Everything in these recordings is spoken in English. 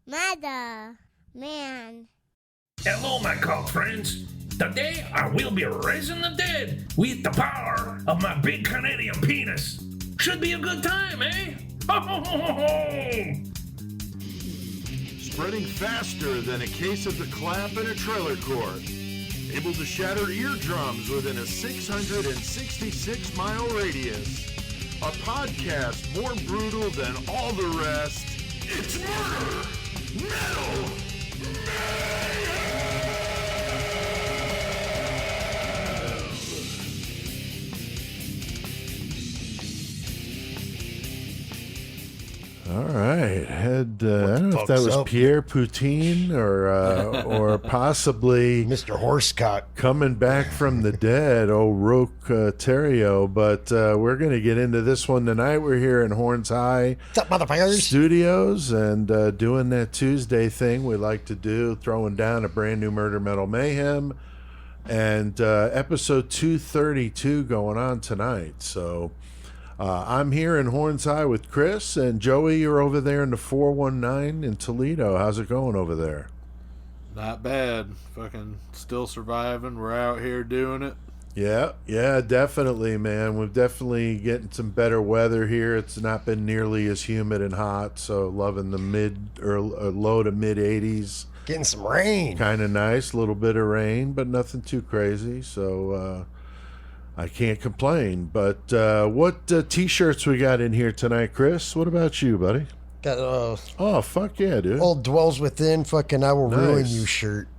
Mother, man. Hello, my cult friends. Today I will be raising the dead with the power of my big Canadian penis. Should be a good time, eh? Ho, ho, ho, ho, ho. Spreading faster than a case of the clap in a trailer court. Able to shatter eardrums within a 666-mile radius. A podcast more brutal than all the rest. It's murder! Metal! All right, I don't know if that was Pierre Poutine or possibly Mr. Horsecock coming back from the dead, old Roque Terrio. But we're going to get into this one tonight. We're here in Horns High What's up, motherfuckers? Studios and doing that Tuesday thing we like to do, throwing down a brand new Murder Metal Mayhem and episode 232 going on tonight. So I'm here in Horns High with Chris, and Joey, you're over there in the 419 in Toledo. How's it going over there? Not bad. Fucking still surviving. We're out here doing it. Yeah, definitely, man. We're definitely getting some better weather here. It's not been nearly as humid and hot, so loving the low to mid 80s. Getting some rain. Kind of nice, a little bit of rain, but nothing too crazy, so I can't complain. But what T-shirts we got in here tonight, Chris? What about you, buddy? Got Oh, fuck yeah, dude. old Dwells Within fucking I Will Ruin Nice. You shirt.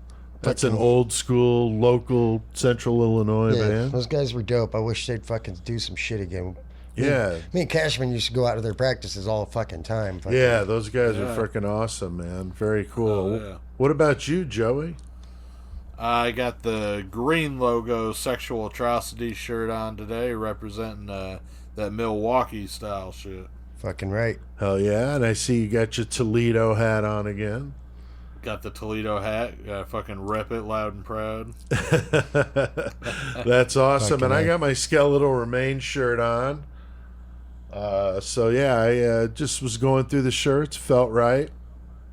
That's Fucking- an old school, local Central Illinois Yeah, band. those guys were dope. I wish they'd fucking do some shit again. Yeah. Me and Cashman used to go out to their practices all the fucking time. Fucking- Yeah, those guys are Yeah. freaking awesome, man. Very cool. Oh, yeah. What about you, Joey? I got the green logo sexual atrocity shirt on today, representing that Milwaukee style shit. Fucking right. Hell yeah. And I see you got your Toledo hat on again. Got the Toledo hat. Gotta fucking rep it loud and proud. That's awesome. Fucking And I A. got my Skeletal Remains shirt on. So yeah, I just was going through the shirts, felt right.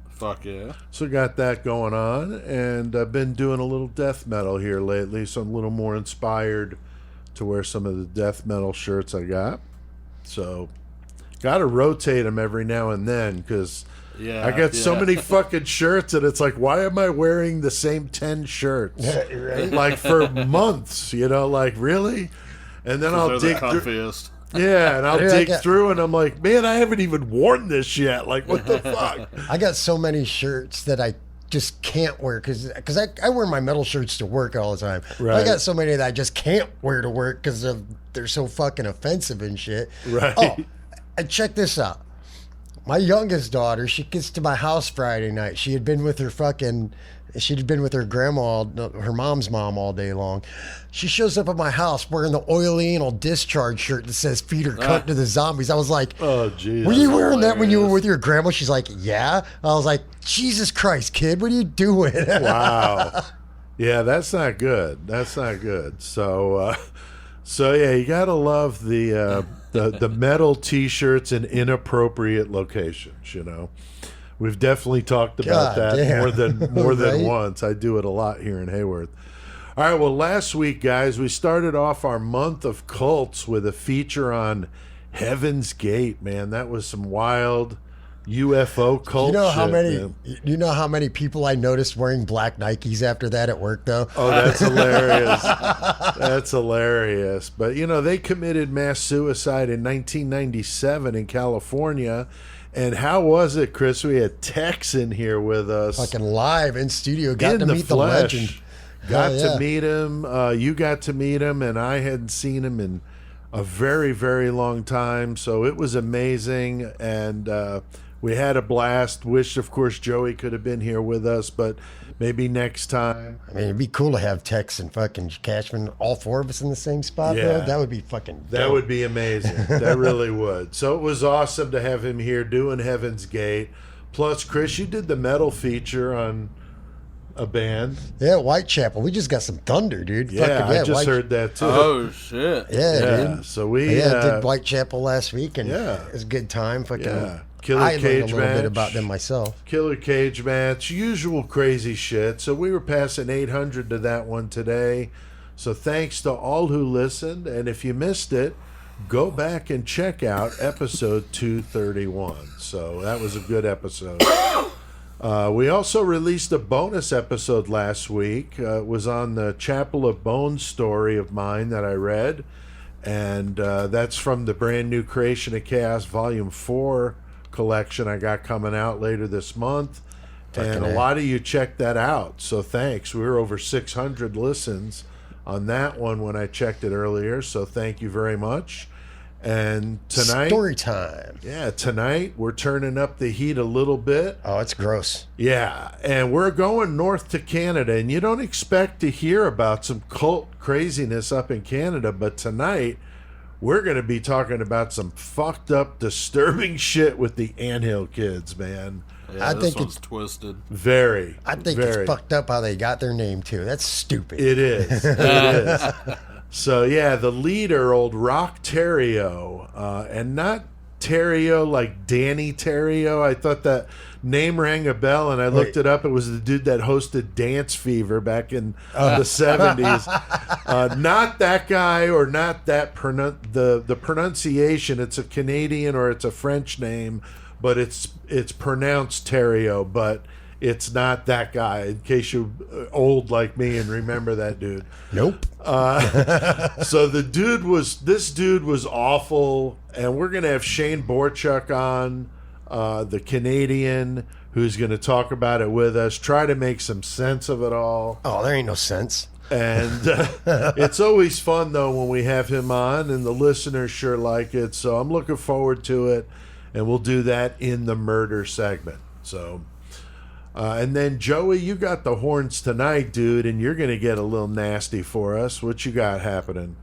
Fuck yeah. So got that going on, and I've been doing a little death metal here lately, so I'm a little more inspired to wear some of the death metal shirts I got. So got to rotate them every now and then, because Yeah. I got so yeah. many fucking shirts, and it's like, why am I wearing the same 10 shirts? Right? Like for months, like really? And then I'll They're dig the through. comfiest. Yeah, and I'll Dude, I dig got- through, and I'm like, man, I haven't even worn this yet. Like, what the fuck? I got so many shirts that I just can't wear because I wear my metal shirts to work all the time. Right. I got so many that I just can't wear to work because they're so fucking offensive and shit. Right. Oh, and check this out. My youngest daughter, she gets to my house Friday night. She'd been with her grandma, her mom's mom, all day long. She shows up at my house wearing the oily anal discharge shirt that says "Feed her cunt to the zombies." I was like, Oh, jeez. were you wearing that when you were hilarious. with your grandma? She's like, yeah. I was like, Jesus Christ, kid, what are you doing? Wow. Yeah, that's not good. That's not good. So yeah, you gotta love the metal T-shirts in inappropriate locations. We've definitely talked about God that damn. more than Right? once. I do it a lot here in Hayworth. All right. Well, last week, guys, we started off our month of cults with a feature on Heaven's Gate. Man, that was some wild UFO cult. You know how shit, many? man. You know how many people I noticed wearing black Nikes after that at work, though. Oh, that's hilarious. That's hilarious. But, they committed mass suicide in 1997 in California. And how was it, Chris? We had Tex in here with us. Fucking live in studio, got in to the meet the flesh. legend. Got Hell yeah. to meet him. You got to meet him, and I hadn't seen him in a very, very long time. So it was amazing, and we had a blast. Wish, of course, Joey could have been here with us, but maybe next time. I mean, it'd be cool to have Tex and fucking Cashman, all four of us in the same spot, Yeah. though. That would be fucking That dope. would be amazing. That really would. So it was awesome to have him here doing Heaven's Gate. Plus, Chris, you did the metal feature on a band. Yeah, Whitechapel. We just got some thunder, dude. Yeah, Fucking, I just White- heard that too. Oh shit. Yeah, yeah. dude. So we Yeah, did Whitechapel last week, and Yeah. it was a good time. Fucking, Yeah. Killer I learned a cage little match. bit about them myself. Killer cage match, usual crazy shit. So we were passing 800 to that one today. So thanks to all who listened. And if you missed it, go back and check out episode 231. So that was a good episode. We also released a bonus episode last week. It was on the Chapel of Bones story of mine that I read. And that's from the brand new Creation of Chaos Volume 4 collection I got coming out later this month. And a lot of you checked that out. So thanks. We were over 600 listens on that one when I checked it earlier. So thank you very much. And tonight, Story time. yeah, tonight we're turning up the heat a little bit. Oh, it's gross. Yeah, and we're going north to Canada, and you don't expect to hear about some cult craziness up in Canada, but tonight we're going to be talking about some fucked up, disturbing shit with the Anthill Kids, man. Yeah, I this think one's it's- twisted. Very. I think very. it's fucked up how they got their name too. That's stupid. It is. It is. So, yeah, the leader, old Rock Terrio, and not Terrio like Danny Terrio. I thought that name rang a bell, and I looked it up. It was the dude that hosted Dance Fever back in the 70s. Not that guy, or not that the pronunciation. It's a Canadian or it's a French name, but it's pronounced Terrio, but it's not that guy, in case you're old like me and remember that dude. Nope. So this dude was awful, and we're going to have Shane Borczuch on, the Canadian, who's going to talk about it with us, try to make some sense of it all. Oh, there ain't no sense. And it's always fun, though, when we have him on, and the listeners sure like it. So I'm looking forward to it, and we'll do that in the murder segment. So... and then, Joey, you got the horns tonight, dude, and you're going to get a little nasty for us. What you got happening?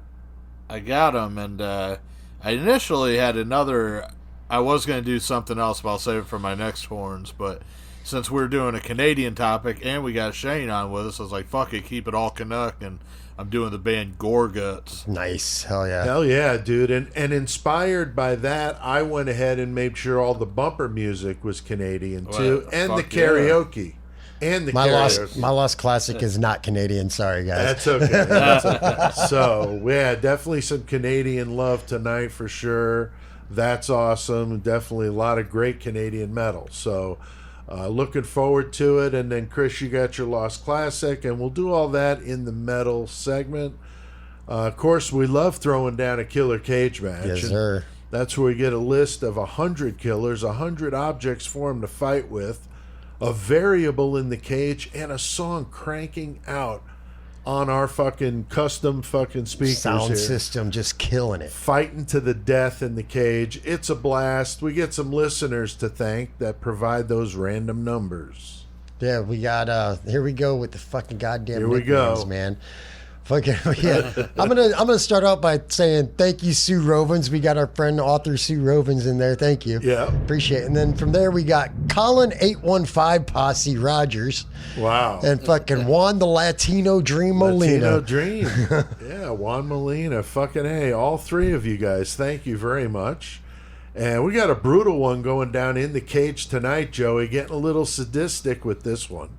I got them, and I initially had another... I was going to do something else, but I'll save it for my next horns, but since we're doing a Canadian topic and we got Shane on with us, I was like, fuck it, keep it all Canuck, and I'm doing the band Gorguts. Nice. Hell yeah. Hell yeah, dude. And inspired by that, I went ahead and made sure all the bumper music was Canadian, too, Well, and the fuck yeah. karaoke. And the karaoke. My lost classic is not Canadian. Sorry, guys. That's okay. That's okay. So, yeah, definitely some Canadian love tonight for sure. That's awesome. Definitely a lot of great Canadian metal. So, looking forward to it. And then, Chris, you got your Lost Classic, and we'll do all that in the metal segment. Of course, we love throwing down a killer cage match. Yes, and sir. that's where we get a list of 100 killers, 100 objects for them to fight with, a variable in the cage, and a song cranking out on our fucking custom fucking speakers Sound here. system just killing it. Fighting to the death in the cage. It's a blast. We get some listeners to thank that provide those random numbers. Yeah, we got here we go with the fucking goddamn Here we go. nicknames, man. Fucking yeah. I'm gonna start out by saying thank you, Sue Rovens. We got our friend author Sue Rovens in there. Thank you. Yeah. Appreciate it. And then from there we got Colin 815 Posse Rogers Wow. and fucking Juan the Latino Dream Molina. Latino Dream. Yeah, Juan Molina. Fucking A. All three of you guys, thank you very much. And we got a brutal one going down in the cage tonight, Joey. Getting a little sadistic with this one.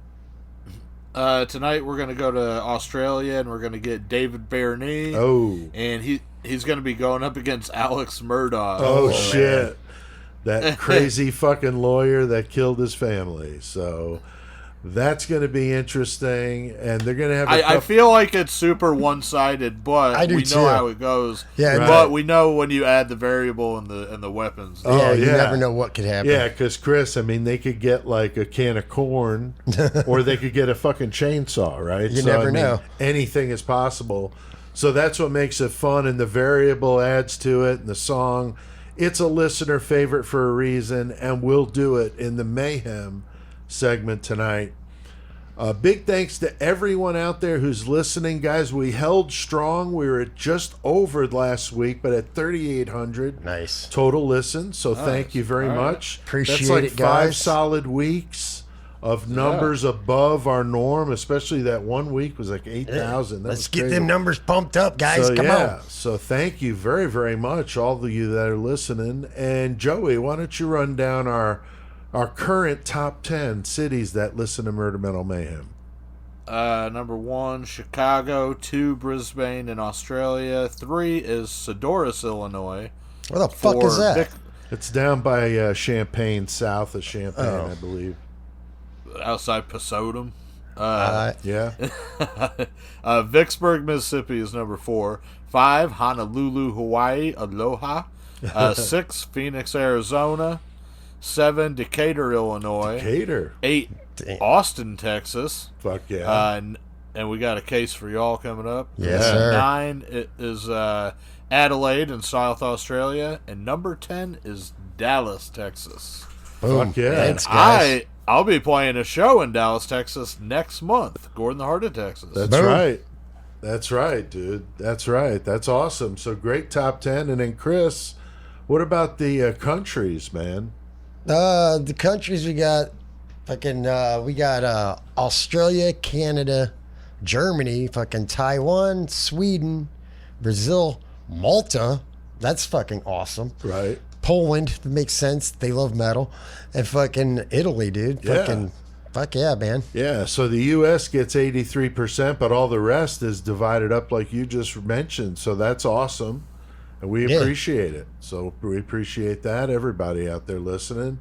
Tonight we're going to go to Australia, and we're going to get David Bernie. Oh. And he's going to be going up against Alex Murdoch. Oh, shit. That crazy fucking lawyer that killed his family. So that's going to be interesting. And they're going to have I feel like it's super one-sided, but I do we too. know how it goes. Yeah, Right. But we know when you add the variable and the weapons. Oh, Yeah, you yeah. never know what could happen. Yeah, because Chris, I mean, they could get like a can of corn, or they could get a fucking chainsaw, right? You never know. Anything is possible. So that's what makes it fun, and the variable adds to it, and the song. It's a listener favorite for a reason, and we'll do it in the Mayhem segment tonight. Big thanks to everyone out there who's listening, guys. We held strong. We were at just over last week, but at 3,800 Nice. total listens. So thank you very All right. much. Appreciate That's like it, 5 guys. solid weeks of numbers above our norm, especially that 1 week was like 8,000. Let's get them numbers pumped up, guys. So, Come on. So thank you very, very much, all of you that are listening. And Joey, why don't you run down our current top 10 cities that listen to Murder Metal Mayhem? Number 1, Chicago. 2, Brisbane in Australia. 3 is Sedoris, Illinois. Where the fuck is that? It's down by Champaign, south of Champaign, I believe. Outside Pasodum. Yeah. Vicksburg, Mississippi is number 4. 5, Honolulu, Hawaii. Aloha. 6, Phoenix, Arizona. 7, Decatur, Illinois. Decatur. 8, Austin, Texas. Fuck yeah. And we got a case for y'all coming up. Yes, sir. 9 is Adelaide in South Australia. And number 10 is Dallas, Texas. Boom. Fuck yeah. Thanks, guys. I'll be playing a show in Dallas, Texas next month. Gordon the Heart of Texas. That's Boom. right. That's right, dude. That's right. That's awesome. So great top 10. And then, Chris, what about the countries, man? The countries we got, we got Australia, Canada, Germany, fucking Taiwan, Sweden, Brazil, Malta. That's fucking awesome. Right. Poland, that makes sense. They love metal. And fucking Italy, dude. Yeah. Fuck yeah, man. Yeah, so the U.S. gets 83%, but all the rest is divided up like you just mentioned. So that's awesome, and we appreciate it. So we appreciate that, everybody out there listening.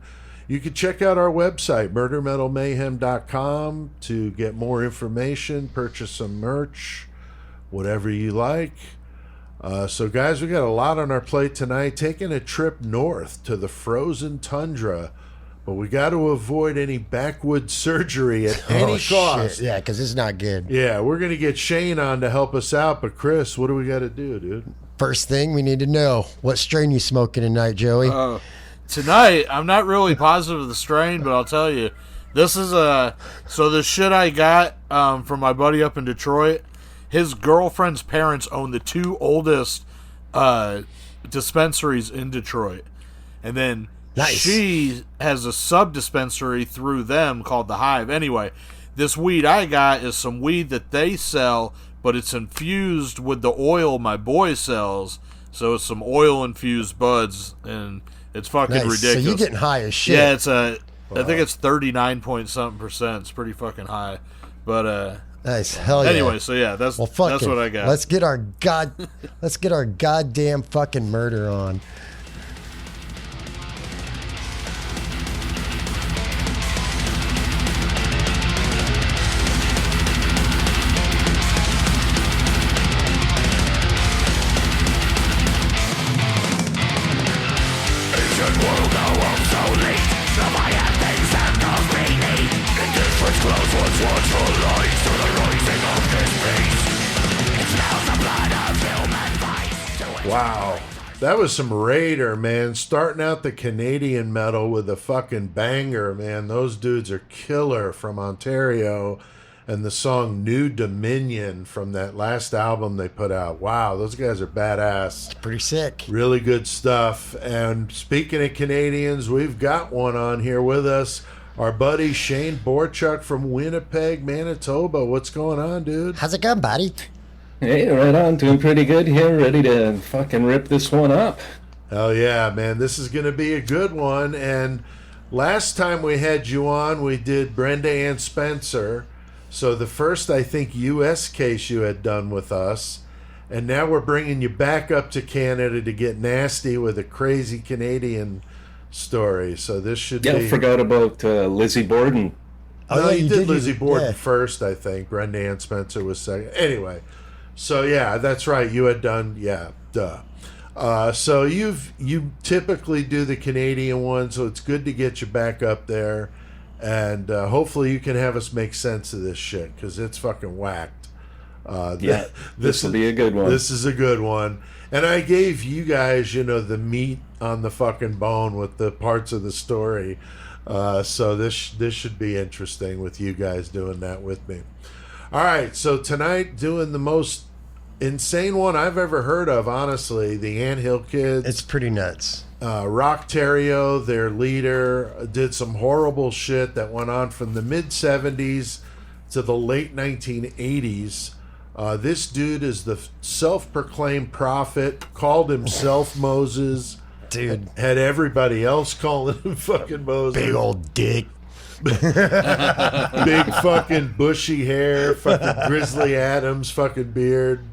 You can check out our website, murdermetalmayhem.com, to get more information, purchase some merch, whatever you like. So, guys, we got a lot on our plate tonight, taking a trip north to the frozen tundra. But we got to avoid any backwood surgery at any cost. Shit. Yeah, because it's not good. Yeah, we're going to get Shane on to help us out. But, Chris, what do we got to do, dude? First thing we need to know, what strain you smoking tonight, Joey? Tonight, I'm not really positive of the strain, but I'll tell you, this is so the shit I got from my buddy up in Detroit, his girlfriend's parents own the 2 oldest dispensaries in Detroit. And then she has a sub-dispensary through them called The Hive. Anyway, this weed I got is some weed that they sell, but it's infused with the oil my boy sells. So it's some oil-infused buds, and it's fucking ridiculous. So you're getting high as shit. Yeah, I think it's 39-point-something%. It's pretty fucking high. But nice, hell yeah. Anyway, so yeah, that's what I got. Let's get our goddamn fucking murder on. Wow. That was some Raider, man. Starting out the Canadian metal with a fucking banger, man. Those dudes are killer from Ontario. And the song New Dominion from that last album they put out. Wow, those guys are badass. It's pretty sick. Really good stuff. And speaking of Canadians, we've got one on here with us. Our buddy Shane Borczuch from Winnipeg, Manitoba. What's going on, dude? How's it going, buddy? Hey, right on. Doing pretty good here. Ready to fucking rip this one up. Hell yeah, man. This is going to be a good one. And last time we had you on, we did Brenda Ann Spencer. So the first, I think, U.S. case you had done with us. And now we're bringing you back up to Canada to get nasty with a crazy Canadian story. So this should be... Yeah, I forgot about Lizzie Borden. No, you did Lizzie Borden first, I think. Brenda Ann Spencer was second. Anyway, so yeah, that's right. You had done, so you typically do the Canadian one, so it's good to get you back up there. And hopefully you can have us make sense of this shit, because it's fucking whacked. This will be a good one. This is a good one. And I gave you guys, the meat on the fucking bone with the parts of the story. So this should be interesting with you guys doing that with me. All right, so tonight doing the most insane one I've ever heard of, honestly, the Anthill Kids. It's pretty nuts. Rock Terrio, their leader, did some horrible shit that went on from the mid 70s to the late 1980s. This dude is the self-proclaimed prophet, called himself Moses. Dude. Had everybody else calling him fucking Moses. Big old dick. Big fucking bushy hair, fucking Grizzly Adams fucking beard.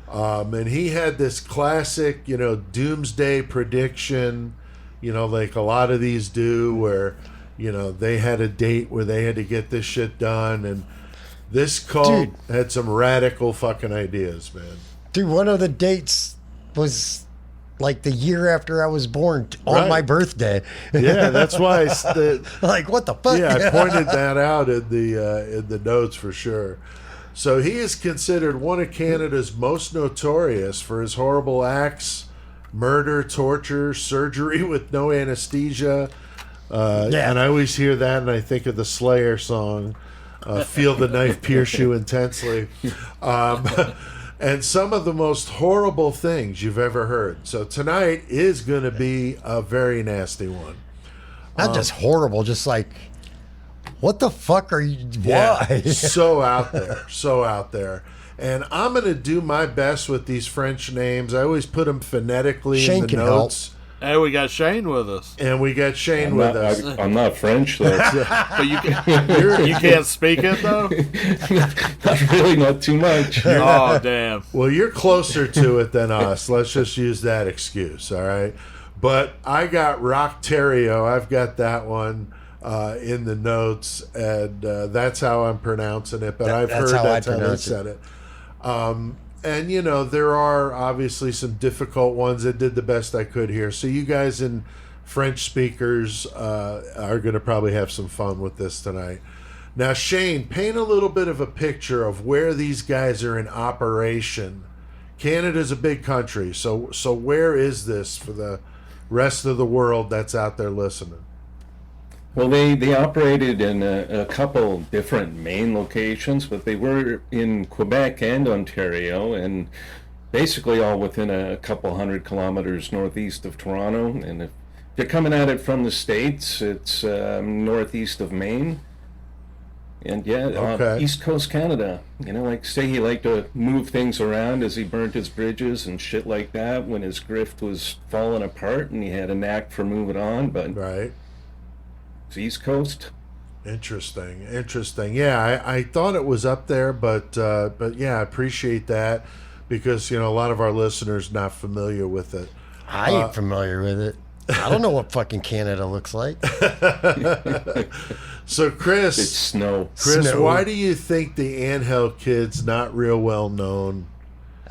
And he had this classic, doomsday prediction, like a lot of these do, where, they had a date where they had to get this shit done. And this cult had some radical fucking ideas, man. Dude, one of the dates was like the year after I was born on my birthday. Yeah, that's why like, what the fuck? Yeah, I pointed that out in the notes for sure. So he is considered one of Canada's most notorious for his horrible acts, murder, torture, surgery with no anesthesia. And I always hear that and I think of the Slayer song, Feel the Knife Pierce You Intensely. And some of the most horrible things you've ever heard. So tonight is going to be a very nasty one. Not just horrible, just like, what the fuck are you? Yeah, Why? so out there. And I'm going to do my best with these French names. I always put them phonetically Shane in the can notes. Hey, we got Shane with us. And we got Shane with us. I'm not French, though. But you can't speak it, though? Not really, not too much. Oh, damn. Well, you're closer to it than us. Let's just use that excuse, all right? But I got Rock Terrio. I've got that one in the notes, and that's how I'm pronouncing it. But I've heard that's how they said it. And, there are obviously some difficult ones. I did the best I could here. So you guys and French speakers are going to probably have some fun with this tonight. Now, Shane, paint a little bit of a picture of where these guys are in operation. Canada's a big country. So where is this for the rest of the world that's out there listening? Well, they operated in a couple different main locations, but they were in Quebec and Ontario, and basically all within a couple 100 kilometers northeast of Toronto. And if you're coming at it from the States, it's northeast of Maine. And East Coast Canada. Like say he liked to move things around as he burnt his bridges and shit like that when his grift was falling apart, and he had a knack for moving on, but... Right. East Coast. Interesting. Yeah, I thought it was up there, but yeah, I appreciate that because a lot of our listeners not familiar with it. I ain't familiar with it. I don't know what fucking Canada looks like. So Chris, it's snow. Chris, why do you think the Angel Kid's not real well known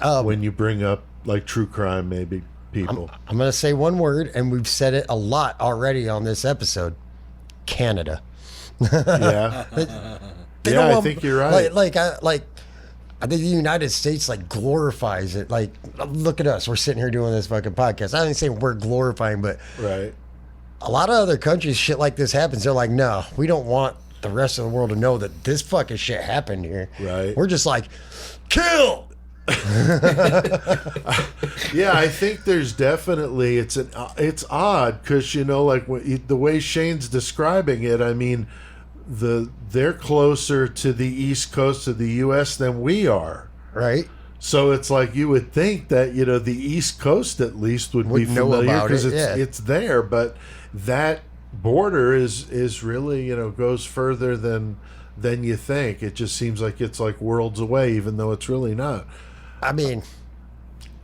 when you bring up like true crime, maybe people? I'm gonna say one word, and we've said it a lot already on this episode. Canada. Yeah. I think you're right. I think the United States glorifies it. Like, look at us. We're sitting here doing this fucking podcast. I didn't say we're glorifying, but right. A lot of other countries, shit like this happens. They're like, no, we don't want the rest of the world to know that this fucking shit happened here. Right. We're just like, kill. Yeah, I think there's definitely it's odd because the way Shane's describing it, I mean, they're closer to the East Coast of the U.S. than we are, right? So it's like you would think that the East Coast at least would be familiar because it's there, but that border is really goes further than you think. It just seems like it's like worlds away, even though it's really not. I mean,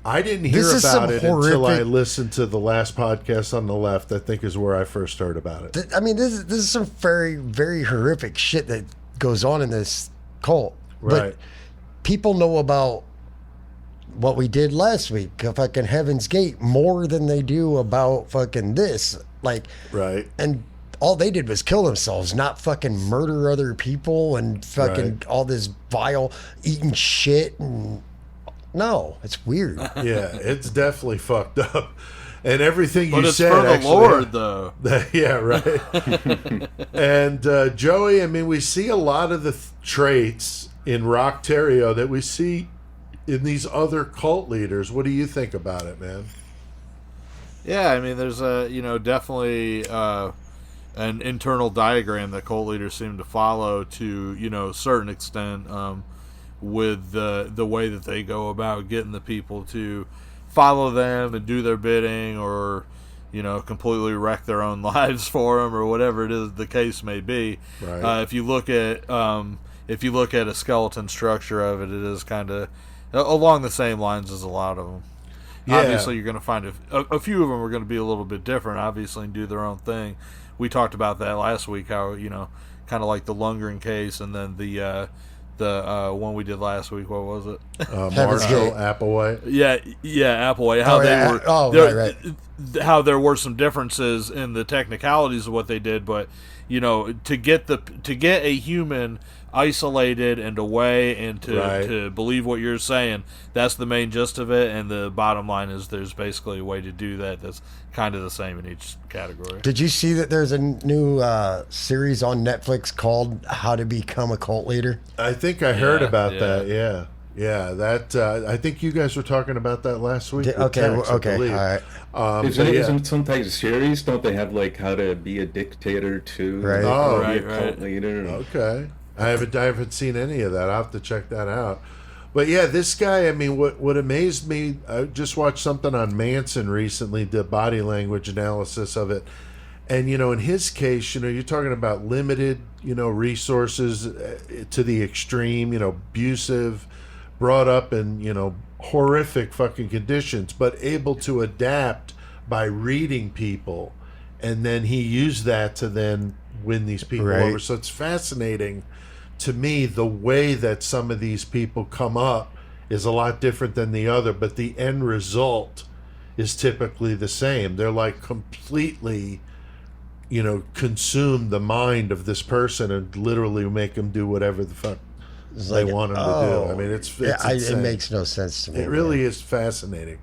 I didn't hear about it until I listened to the last podcast on the left. I think is where I first heard about it. I mean, this is some very, very horrific shit that goes on in this cult. Right. But people know about what we did last week, fucking Heaven's Gate, more than they do about fucking this. Right. And all they did was kill themselves, not fucking murder other people and fucking all this vile eating shit. And no, it's weird. Yeah, it's definitely fucked up. And everything you said, for the actually, Lord, though. Yeah, right. And Joey, I mean, we see a lot of the traits in Rock Terrio that we see in these other cult leaders. What do you think about it, man? Yeah, I mean, there's definitely an internal diagram that cult leaders seem to follow to a certain extent, with the way that they go about getting the people to follow them and do their bidding, or completely wreck their own lives for them, or whatever it is the case may be. Right. If you look at a skeleton structure of it, it is kind of along the same lines as a lot of them. Yeah. Obviously, you're going to find a few of them are going to be a little bit different, obviously, and do their own thing. We talked about that last week, how, kind of like the Lundgren case, and then the one we did last week, what was it? Gate. Marshall Applewhite. Yeah, Applewhite. How there were some differences in the technicalities of what they did, but to get a human isolated and away and to believe what you're saying, that's the main gist of it. And the bottom line is there's basically a way to do that that's kind of the same in each category. Did you see that there's a new series on Netflix called How to Become a Cult Leader? I think I heard about that. Yeah. That I think you guys were talking about that last week. Okay, Tex, all right. Isn't it some type of series? Don't they have like how to be a dictator too? Right. How to be a Right. cult leader? Okay. I haven't seen any of that. I'll have to check that out. But yeah, this guy, I mean, what amazed me, I just watched something on Manson recently, the body language analysis of it. And, in his case, you're talking about limited, resources to the extreme, abusive, brought up in, horrific fucking conditions, but able to adapt by reading people. And then he used that to then win these people over. So it's fascinating to me the way that some of these people come up is a lot different than the other, but the end result is typically the same. They're like completely, consume the mind of this person and literally make them do whatever the fuck they want them to do. I mean, it's it makes no sense to me. It really is fascinating.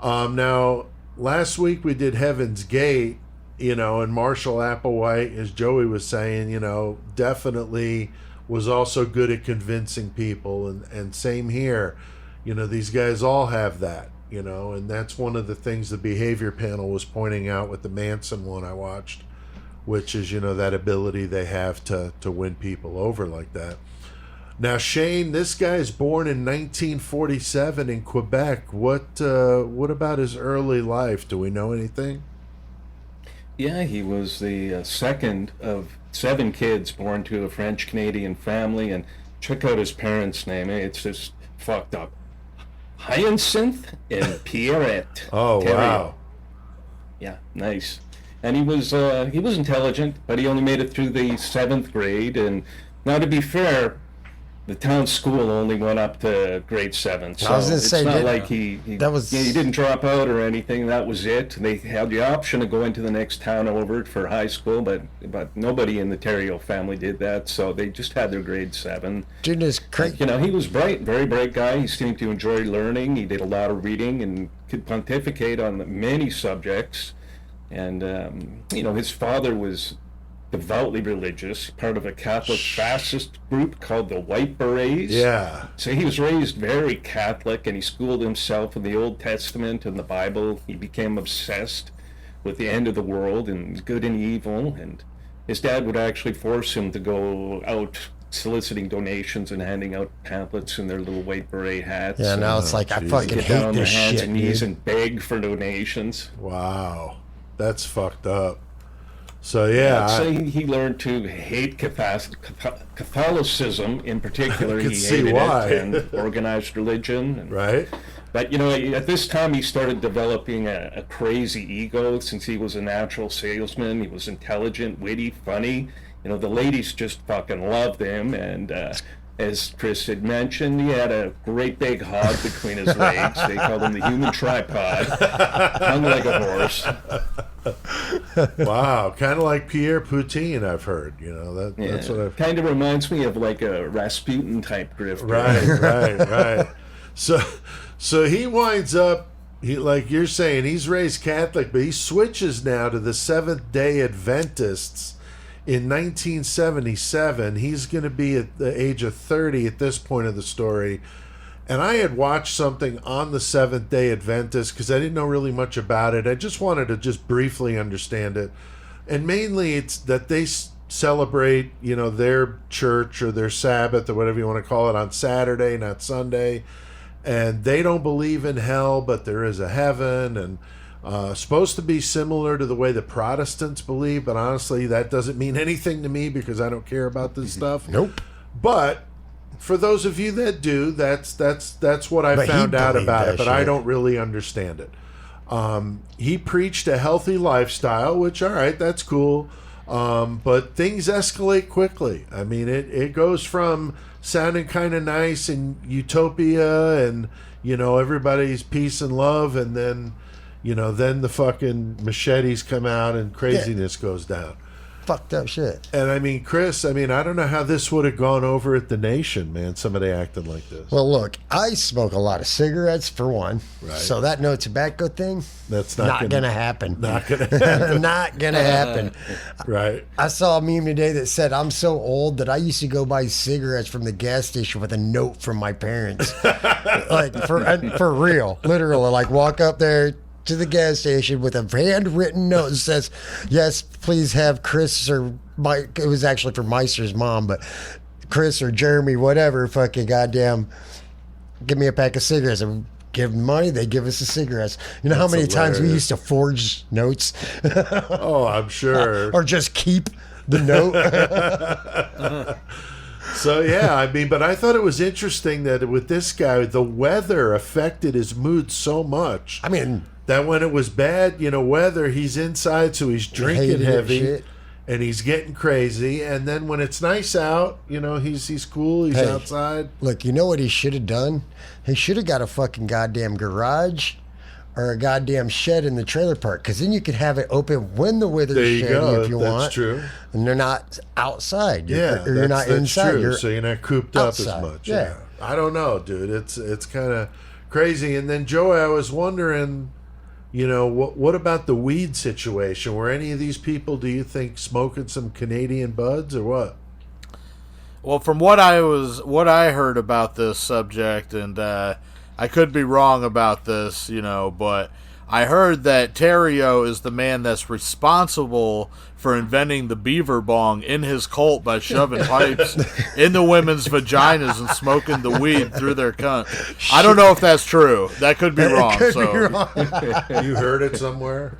Now, last week we did Heaven's Gate, and Marshall Applewhite, as Joey was saying, definitely was also good at convincing people, and same here. These guys all have that, and that's one of the things the behavior panel was pointing out with the Manson one I watched, which is, that ability they have to win people over like that. Now, Shane, this guy is born in 1947 in Quebec. What about his early life? Do we know anything? Yeah, he was the second of 7 kids born to a French-Canadian family, and check out his parents' name. It's just fucked up. Hyacinth and Pierrette. Oh, Terrier. wow. Yeah, nice. And he was intelligent, but he only made it through the 7th grade. And now, to be fair, the town school only went up to grade 7, so I was gonna it's say, not like he didn't drop out or anything. That was it. They had the option to go into the next town over for high school, but nobody in the Terrio family did that, so they just had their grade 7. Goodness, Craig. He was bright, very bright guy. He seemed to enjoy learning. He did a lot of reading and could pontificate on many subjects. And his father was devoutly religious, part of a Catholic fascist group called the White Berets. Yeah. So he was raised very Catholic, and he schooled himself in the Old Testament and the Bible. He became obsessed with the end of the world and good and evil, and his dad would actually force him to go out soliciting donations and handing out pamphlets in their little white beret hats. Yeah, now it's like, I fucking Get down hate on their this hands shit, and knees dude. and beg for donations. Wow. That's fucked up. So yeah, So he learned to hate Catholicism in particular. I could He see hated why. it, and organized religion. And, right? But at this time he started developing a crazy ego. Since he was a natural salesman, he was intelligent, witty, funny. The ladies just fucking loved him, and as Chris had mentioned, he had a great big hog between his legs. They called him the human tripod. Hung like a horse. Wow, kind of like Pierre Poutine, I've heard. That's what I've. Kind of reminds me of like a Rasputin type grifter. Right. So he winds up. Like you're saying, he's raised Catholic, but he switches now to the Seventh-day Adventists. In 1977, he's going to be at the age of 30 at this point of the story, And I had watched something on the Seventh-day Adventist because I didn't know really much about it. I just wanted to just briefly understand it. And mainly it's that they celebrate, their church or their Sabbath or whatever you want to call it on Saturday, not Sunday. And they don't believe in hell, but there is a heaven. And supposed to be similar to the way the Protestants believe. But honestly, that doesn't mean anything to me because I don't care about this stuff. Nope. But for those of you that do, that's what I found out about it, but I don't really understand it. He preached a healthy lifestyle, which, all right, that's cool, but things escalate quickly. I mean, it goes from sounding kind of nice and utopia and, everybody's peace and love, and then, then the fucking machetes come out and craziness goes down. Fucked up shit. And I mean, Chris, I don't know how this would have gone over at the Nation, man. Somebody acting like this. Well, look, I smoke a lot of cigarettes for one. Right. So that no tobacco thing, that's not gonna happen. Not gonna happen. Not gonna happen. Right. I saw a meme today that said, I'm so old that I used to go buy cigarettes from the gas station with a note from my parents. Like, for real. Literally, like, walk up there to the gas station with a handwritten note that says, yes, please have Chris or Mike. It was actually for Meister's mom, but Chris or Jeremy, whatever, fucking goddamn, give me a pack of cigarettes. And give them money, they give us the cigarettes. You know how many times we used to forge notes? Oh, I'm sure. Or just keep the note. So, yeah, but I thought it was interesting that with this guy, the weather affected his mood so much. I mean, that when it was bad, weather, he's inside, so he's drinking heavy and he's getting crazy. And then when it's nice out, he's cool, he's outside. Look, you know what he should have done? He should have got a fucking goddamn garage or a goddamn shed in the trailer park, because then you could have it open when the weather's shitty if you want. That's true. And they're not outside. You're not inside. True. So you're not cooped outside. up as much. Yeah. I don't know, dude. It's kind of crazy. And then, Joey, I was wondering, what about the weed situation? Were any of these people, do you think, smoking some Canadian buds or what? Well, from what I heard about this subject, and I could be wrong about this, but I heard that Terrio is the man that's responsible for inventing the beaver bong in his cult by shoving pipes in the women's vaginas and smoking the weed through their cunt. I don't know if that's true. That could be wrong. Be wrong. You heard it somewhere?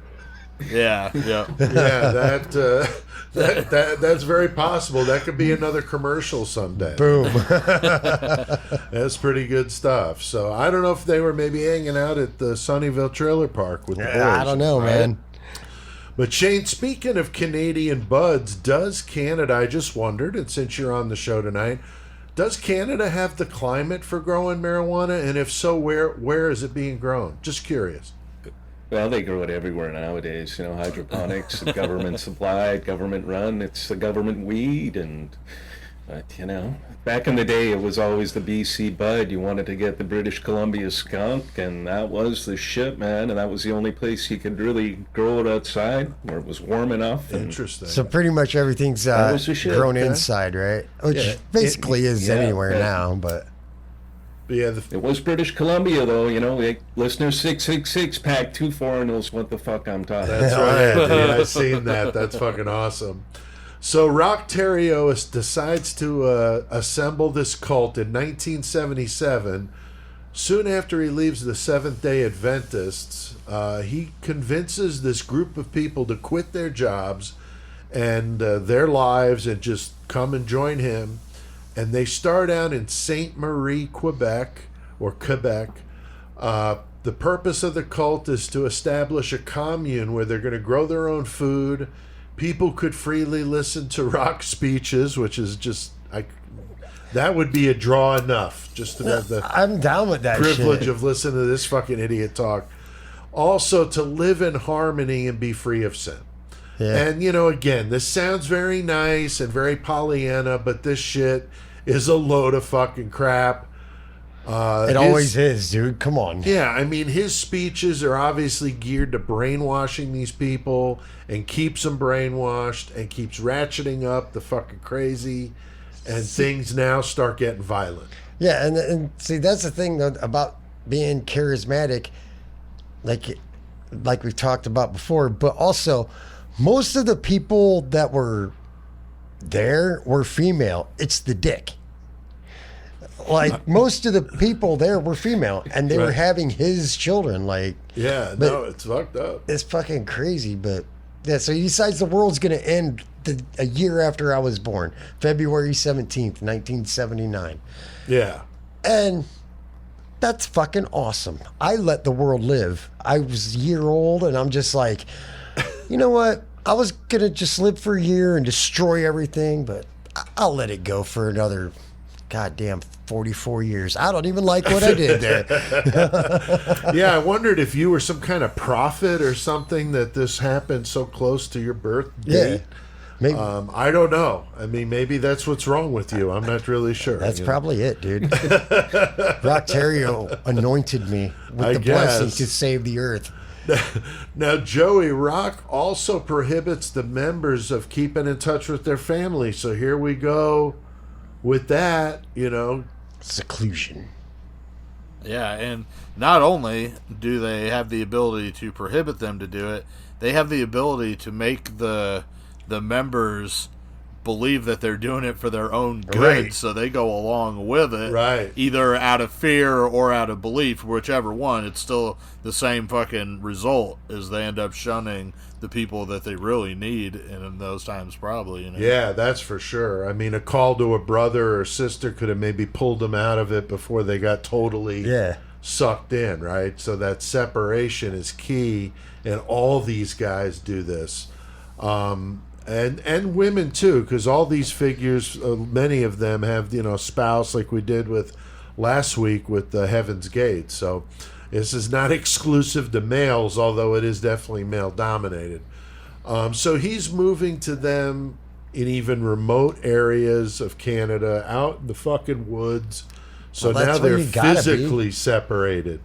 Yeah. Yeah, that's very possible. That could be another commercial someday. Boom. That's pretty good stuff. So I don't know if they were maybe hanging out at the Sunnyvale Trailer Park with the boys. I don't know, man. But Shane, speaking of Canadian buds, does Canada, I just wondered, and since you're on the show tonight, does Canada have the climate for growing marijuana? And if so, where is it being grown? Just curious. Well, they grow it everywhere nowadays. Hydroponics, government supplied, government run. It's a government weed, but back in the day, it was always the BC bud. You wanted to get the British Columbia skunk, and that was the shit, man. And that was the only place you could really grow it outside, where it was warm enough. Interesting. So pretty much everything's grown inside, right? Which basically is anywhere now, but. Yeah, it was British Columbia, though. Listener 666 pack 24 knows what the fuck I'm talking about. That's right. Yeah, I've seen that. That's fucking awesome. So Rock Terrio decides to assemble this cult in 1977. Soon after he leaves the Seventh-day Adventists, he convinces this group of people to quit their jobs and their lives and just come and join him. And they start out in Sainte Marie, Quebec. The purpose of the cult is to establish a commune where they're going to grow their own food. People could freely listen to rock speeches, which is just that would be a draw enough just to have the I'm down with that privilege of listening to this fucking idiot talk. Also, to live in harmony and be free of sin. Yeah. And, again, this sounds very nice and very Pollyanna, but this shit is a load of fucking crap. It always is, dude. Come on. Yeah, his speeches are obviously geared to brainwashing these people and keeps them brainwashed and keeps ratcheting up the fucking crazy. and things now start getting violent. Yeah, and see, that's the thing though, about being charismatic, like we've talked about before, but also most of the people that were there were female. It's the dick. Like most of the people there were female, and they were having his children. Like, yeah, no, it's fucked up. It's fucking crazy, but yeah. So he decides the world's gonna end a year after I was born, February 17th, 1979. Yeah, and that's fucking awesome. I let the world live. I was a year old, and I'm just like, you know what? I was gonna just live for a year and destroy everything, but I'll let it go for another goddamn 44 years. I don't even like what I did there. Yeah, I wondered if you were some kind of prophet or something that this happened so close to your birth date. Yeah. Maybe, I don't know. I mean, maybe that's what's wrong with you. I'm not really sure. that's probably it, dude. Roctario anointed me with the blessing to save the earth. Now, Joey, Rock also prohibits the members of keeping in touch with their family. So here we go with that, Seclusion. Yeah, and not only do they have the ability to prohibit them to do it, they have the ability to make the members believe that they're doing it for their own good, right. So they go along with it, right? Either out of fear or out of belief, whichever one. It's still the same fucking result, is they end up shunning the people that they really need, and in those times, probably. Yeah, that's for sure. I mean, a call to a brother or sister could have maybe pulled them out of it before they got totally sucked in, right? So that separation is key, and all these guys do this. And women too, because all these figures, many of them have spouse, like we did with last week with the Heaven's Gate. So this is not exclusive to males, although it is definitely male dominated. So he's moving to them in even remote areas of Canada, out in the fucking woods. So now they're physically separated.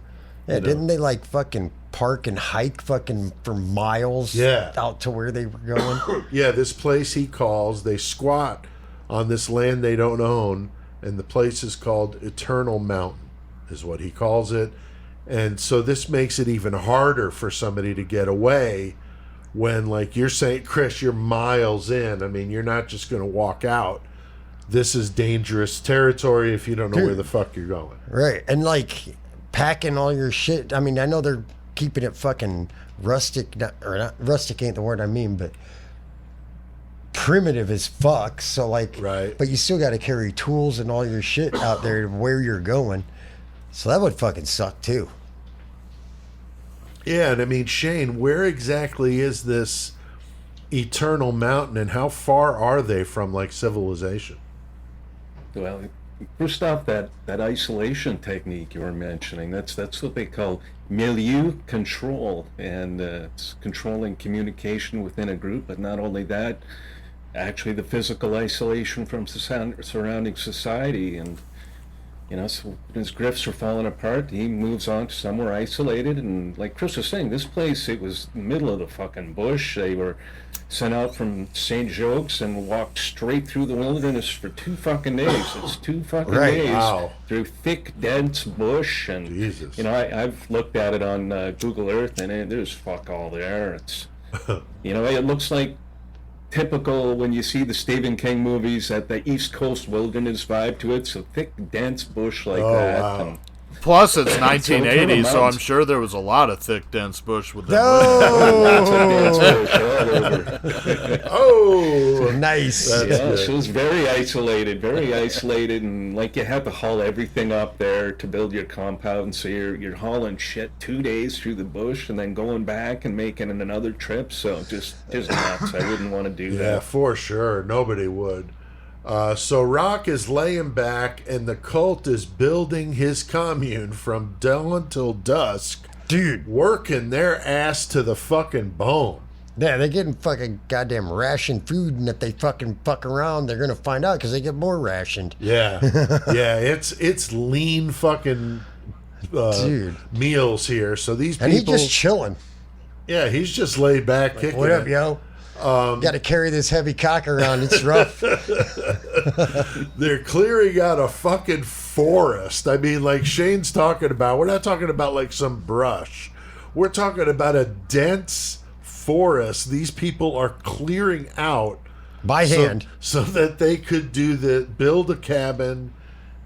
Yeah, didn't they like fucking park and hike fucking for miles out to where they were going? Yeah, this place he calls, they squat on this land they don't own, and the place is called Eternal Mountain, is what he calls it. And so this makes it even harder for somebody to get away when, like you're saying, Chris, you're miles in. I mean, you're not just going to walk out. This is dangerous territory if you don't know where the fuck you're going. Right, and like packing all your shit. I mean, I know they're keeping it fucking rustic, not rustic ain't the word I mean, but primitive as fuck. So like, but you still got to carry tools and all your shit out there to where you're going. So that would fucking suck too. Yeah, and I mean, Shane, where exactly is this Eternal Mountain, and how far are they from like civilization? Well, first off, that isolation technique you were mentioning, that's what they call milieu control, and it's controlling communication within a group. But not only that, actually the physical isolation from surrounding society. And so his grifts are falling apart, he moves on to somewhere isolated. And like Chris was saying, this place, it was the middle of the fucking bush. They were sent out from St. Jokes and walked straight through the wilderness for 2 fucking days. It's 2 fucking days through thick, dense bush. And Jesus. I've looked at it on Google Earth, and there's fuck all there. It's it looks like typical when you see the Stephen King movies, at the East Coast wilderness vibe to it. So thick, dense bush like that. Wow. Plus, it's 1980, so I'm sure there was a lot of thick, dense bush with them. Oh, nice. So it was very isolated, and like you had to haul everything up there to build your compound. So you're hauling shit 2 days through the bush and then going back and making another trip. So just nuts. I wouldn't want to do that. Yeah, for sure. Nobody would. So Rock is laying back, and the cult is building his commune from dawn till dusk. Dude. Working their ass to the fucking bone. Yeah, they're getting fucking goddamn ration food, and if they fucking fuck around, they're going to find out because they get more rationed. Yeah. Yeah, it's lean fucking dude meals here. So these people... And he's just chilling. Yeah, he's just laid back, kicking What up, it. yo? Got to carry this heavy cock around. It's rough. They're clearing out a fucking forest. I mean, like Shane's talking about, we're not talking about like some brush. We're talking about a dense forest. These people are clearing out By hand. so that they could build a cabin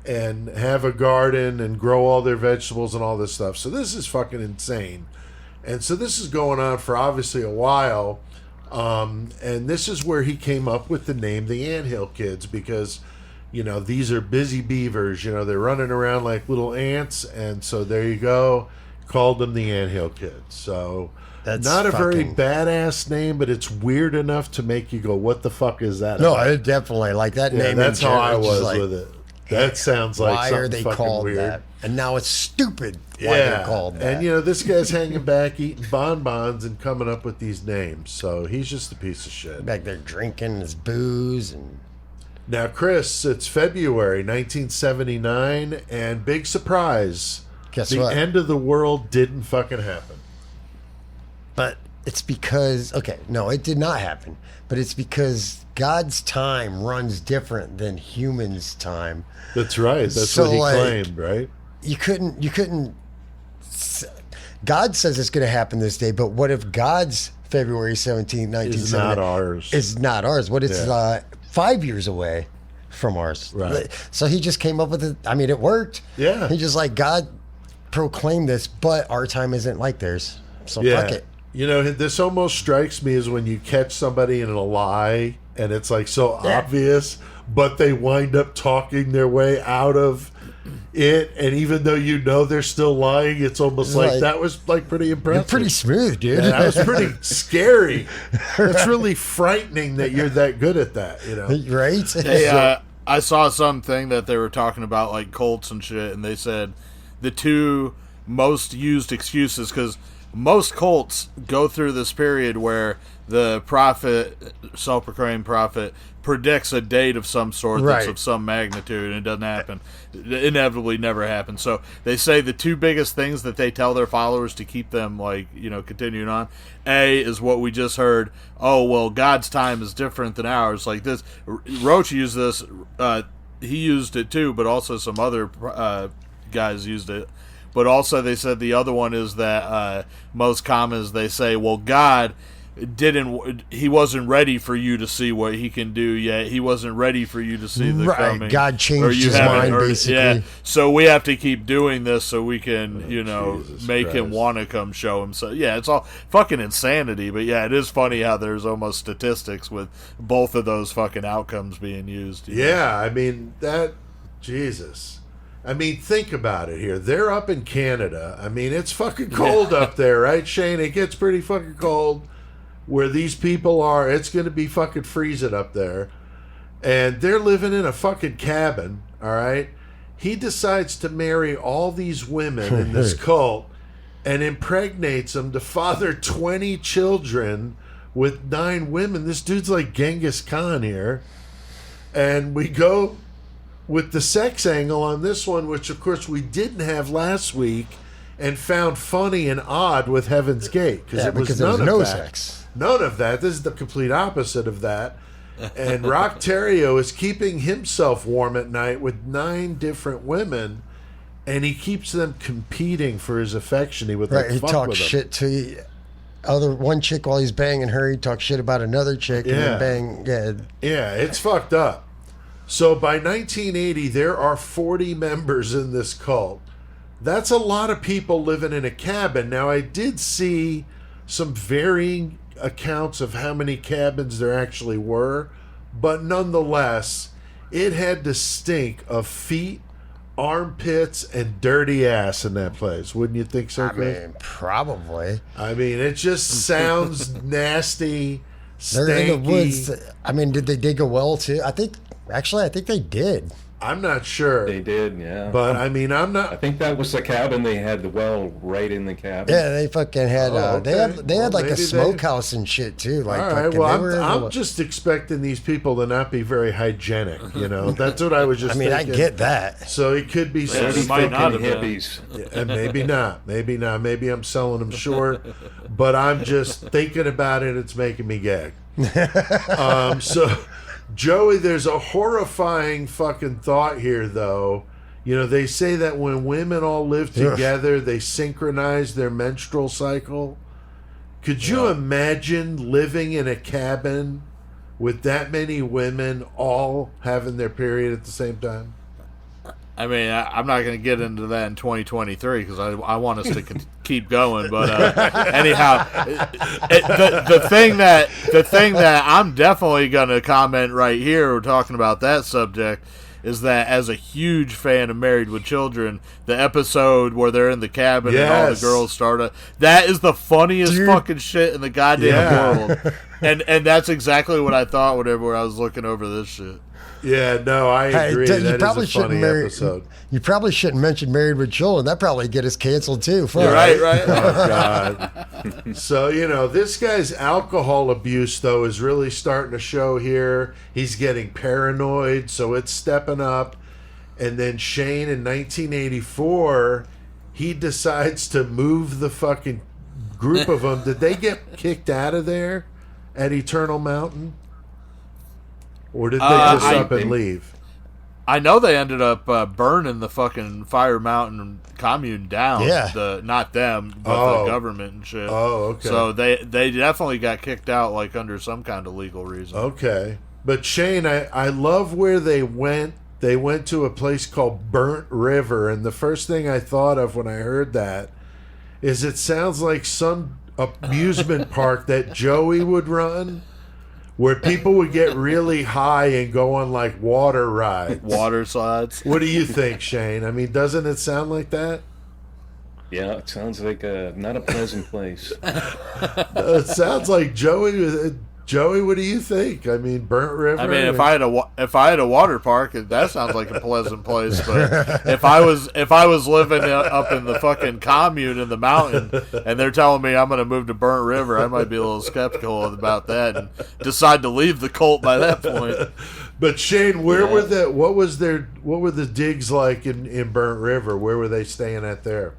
and have a garden and grow all their vegetables and all this stuff. So this is fucking insane. And so this is going on for obviously a while. And this is where he came up with the name the Anthill Kids, because, you know, these are busy beavers. You know, they're running around like little ants. And so there you go. Called them the Anthill Kids. So That's not a very fucking- badass name, but it's weird enough to make you go, what the fuck is that No, about? it definitely like that Yeah, name. that's in how I general is was like, with it. That sounds like why something are they fucking called weird. that? And now it's stupid. Why they're called that? And you know, this guy's hanging back, eating bonbons, and coming up with these names. So he's just a piece of shit. Back there drinking his booze and Now, Chris, it's February 1979, and big surprise, guess the what? end of the world didn't fucking happen. But it's because no, it did not happen. But it's because God's time runs different than humans' time. That's right. That's So, what he like, claimed, right? You couldn't. God says it's going to happen this day, but what if God's February 17, 1979 It's not ours. is not ours? What it's Yeah. 5 years away from ours. Right. So he just came up with it. I mean, it worked. Yeah. He just like, God proclaimed this, but our time isn't like theirs. So fuck it. You know, this almost strikes me as when you catch somebody in a lie and it's like so obvious, but they wind up talking their way out of it. And even though you know they're still lying, it's almost like that was like pretty impressive. You're pretty smooth, dude. Yeah, that was pretty scary. It's really frightening that you're that good at that, you know? Right? Hey, I saw something that they were talking about like cults and shit, and they said the two most used excuses, because most cults go through this period where the prophet, self-proclaimed prophet, predicts a date of some sort that's Right. of some magnitude, and it doesn't happen. It inevitably never happens. So they say the two biggest things that they tell their followers to keep them, like, you know, continuing on. A is what we just heard. Oh, well, God's time is different than ours. Like this, Roach used this. He used it too, but also some other guys used it. But also they said the other one is that most common is they say, well, God he wasn't ready for you to see what he can do yet. He wasn't ready for you to see the Right. coming. God changed Or you his haven't- mind, or- basically. Yeah. So we have to keep doing this so we can, you know, Jesus make him Christ. want to come show himself. Yeah, it's all fucking insanity. But yeah, it is funny how there's almost statistics with both of those fucking outcomes being used. you know? Yeah, I mean, Jesus. I mean, think about it here. They're up in Canada. I mean, it's fucking cold up there, right, Shane? It gets pretty fucking cold where these people are. It's going to be fucking freezing up there. And they're living in a fucking cabin, all right? He decides to marry all these women in this cult and impregnates them to father 20 children with 9 women. This dude's like Genghis Khan here. And we go with the sex angle on this one, which of course we didn't have last week and found funny and odd with Heaven's Gate, Yeah, it was because there none was no of that. sex. None of that. This is the complete opposite of that. And Rock Terrio is keeping himself warm at night with 9 different women, and he keeps them competing for his affection. He would Right. like He fuck talks with them. shit to one chick while he's banging her. He talks shit about another chick and Yeah. then bang. Yeah. Yeah, it's fucked up. So by 1980, there are 40 members in this cult. That's a lot of people living in a cabin. Now, I did see some varying accounts of how many cabins there actually were, but nonetheless, it had to stink of feet, armpits, and dirty ass in that place. Wouldn't you think so, I Chris? mean, probably. I mean, it just sounds nasty, They're in the woods. stanky. I mean, did they dig a well too? I think they did. I'm not sure. They did, yeah. But I mean, I'm I not. think that was the cabin. They had the well right in the cabin. Yeah, they fucking had. Oh, They okay. had Well, like a maybe they- smokehouse and shit too. Like, All right. fucking, Well, they were I'm just expecting these people to not be very hygienic. You know, that's what I was just. I mean, I thinking. get that. So it could be Yeah, some it might not Fucking have been. hippies. and maybe not. Maybe not. Maybe I'm selling them short. But I'm just thinking about it. It's making me gag. So, Joey, there's a horrifying fucking thought here, though. You know, they say that when women all live together, they synchronize their menstrual cycle. Could you imagine living in a cabin with that many women all having their period at the same time? I mean, I'm not going to get into that in 2023 because I want us to keep going. But anyhow, the thing that I'm definitely going to comment right here, we're talking about that subject, is that as a huge fan of Married with Children, the episode where they're in the cabin and all the girls start that is the funniest fucking shit in the goddamn world. And that's exactly what I thought whenever I was looking over this shit. Yeah, no, I agree. That is a funny episode. You probably shouldn't mention Married with Children. That probably get us canceled too. You're right. Oh, God. So, you know, this guy's alcohol abuse, though, is really starting to show here. He's getting paranoid, so it's stepping up. And then Shane, in 1984, he decides to move the fucking group of them. Did they get kicked out of there at Eternal Mountain? Or did they just up and leave? I know they ended up burning the fucking Fire Mountain commune down. Yeah. Not them, but the government and shit. Oh, okay. So they definitely got kicked out, like, under some kind of legal reason. Okay. But Shane, I love where they went. They went to a place called Burnt River, and the first thing I thought of when I heard that is it sounds like some amusement park that Joey would run, where people would get really high and go on, like, water rides. Water slides. What do you think, Shane? I mean, doesn't it sound like that? Yeah, it sounds like not a pleasant place. It sounds like Joey. Joey, what do you think? I mean, Burnt River. I mean, if I had a water park, that sounds like a pleasant place. But if I was living up in the fucking commune in the mountain, and they're telling me I'm going to move to Burnt River, I might be a little skeptical about that and decide to leave the cult by that point. But Shane, what were the digs like in Burnt River? Where were they staying at there?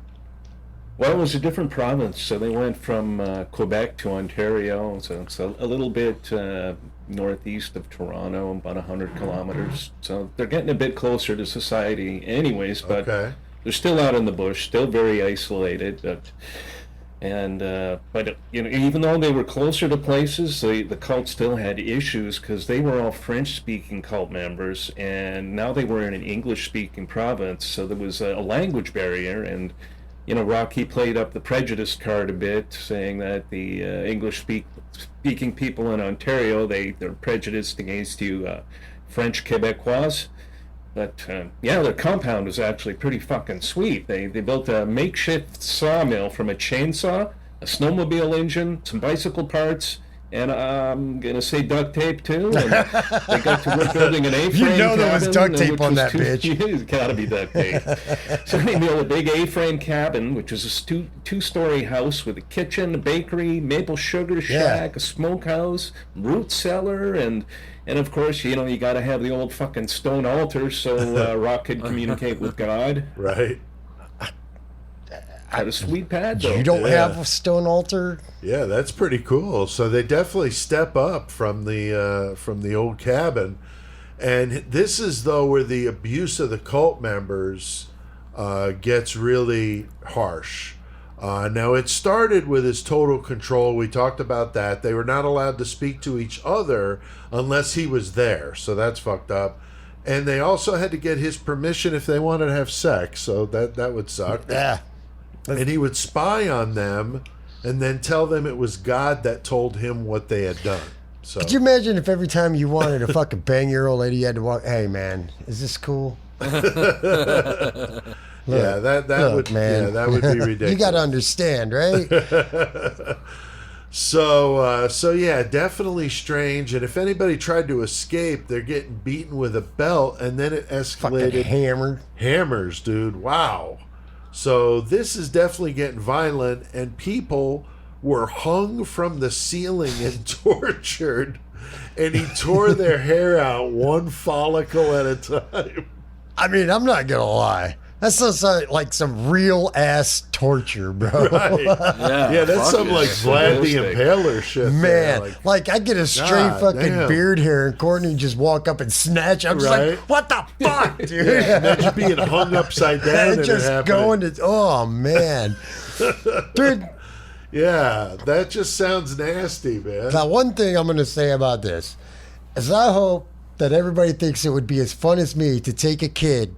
Well, it was a different province, so they went from Quebec to Ontario, so it's a little bit northeast of Toronto, about 100 kilometers. So they're getting a bit closer to society anyways, but they're still out in the bush, still very isolated. But you know, even though they were closer to places, the cult still had issues because they were all French-speaking cult members, and now they were in an English-speaking province, so there was a language barrier. And you know, Rocky played up the prejudice card a bit, saying that the English-speaking people in Ontario, they're prejudiced against you French Quebecois. But, yeah, their compound was actually pretty fucking sweet. They built a makeshift sawmill from a chainsaw, a snowmobile engine, some bicycle parts, and I'm going to say duct tape, too. And they got to work building an A-frame You know there was cabin, duct tape on that bitch. It's got to be duct tape. So they built a big A-frame cabin, which is a two-story house with a kitchen, a bakery, maple sugar shack, a smokehouse, root cellar, and of course, you know, you got to have the old fucking stone altar so Rock could communicate with God. Right. Had a sweet pad, though. You don't have a stone altar? Yeah, that's pretty cool. So they definitely step up from the old cabin, and this is though where the abuse of the cult members gets really harsh. Now it started with his total control. We talked about that. They were not allowed to speak to each other unless he was there. So that's fucked up. And they also had to get his permission if they wanted to have sex. So that would suck. Yeah. And he would spy on them and then tell them it was God that told him what they had done. So Could you imagine if every time you wanted to fucking bang your old lady, you had to walk, hey, man, is this cool? Yeah, that would, man. Yeah, that would be ridiculous. You got to understand, right? So yeah, definitely strange. And if anybody tried to escape, they're getting beaten with a belt, and then it escalated. Fucking hammered. Hammers, dude. Wow. So this is definitely getting violent, and people were hung from the ceiling and tortured, and he tore their hair out one follicle at a time. I mean, I'm not going to lie. That sounds like some real ass torture, bro. Right. Yeah, that's some like Vlad the Sadistic. Impaler shit. Man, there. like I get a straight God fucking damn. beard hair and Courtney just walk up and snatch. I'm just Right. like, what the fuck, dude? Imagine being hung upside down And and just it happening. going to, oh man, dude. Yeah, that just sounds nasty, man. Now, one thing I'm going to say about this is I hope that everybody thinks it would be as fun as me to take a kid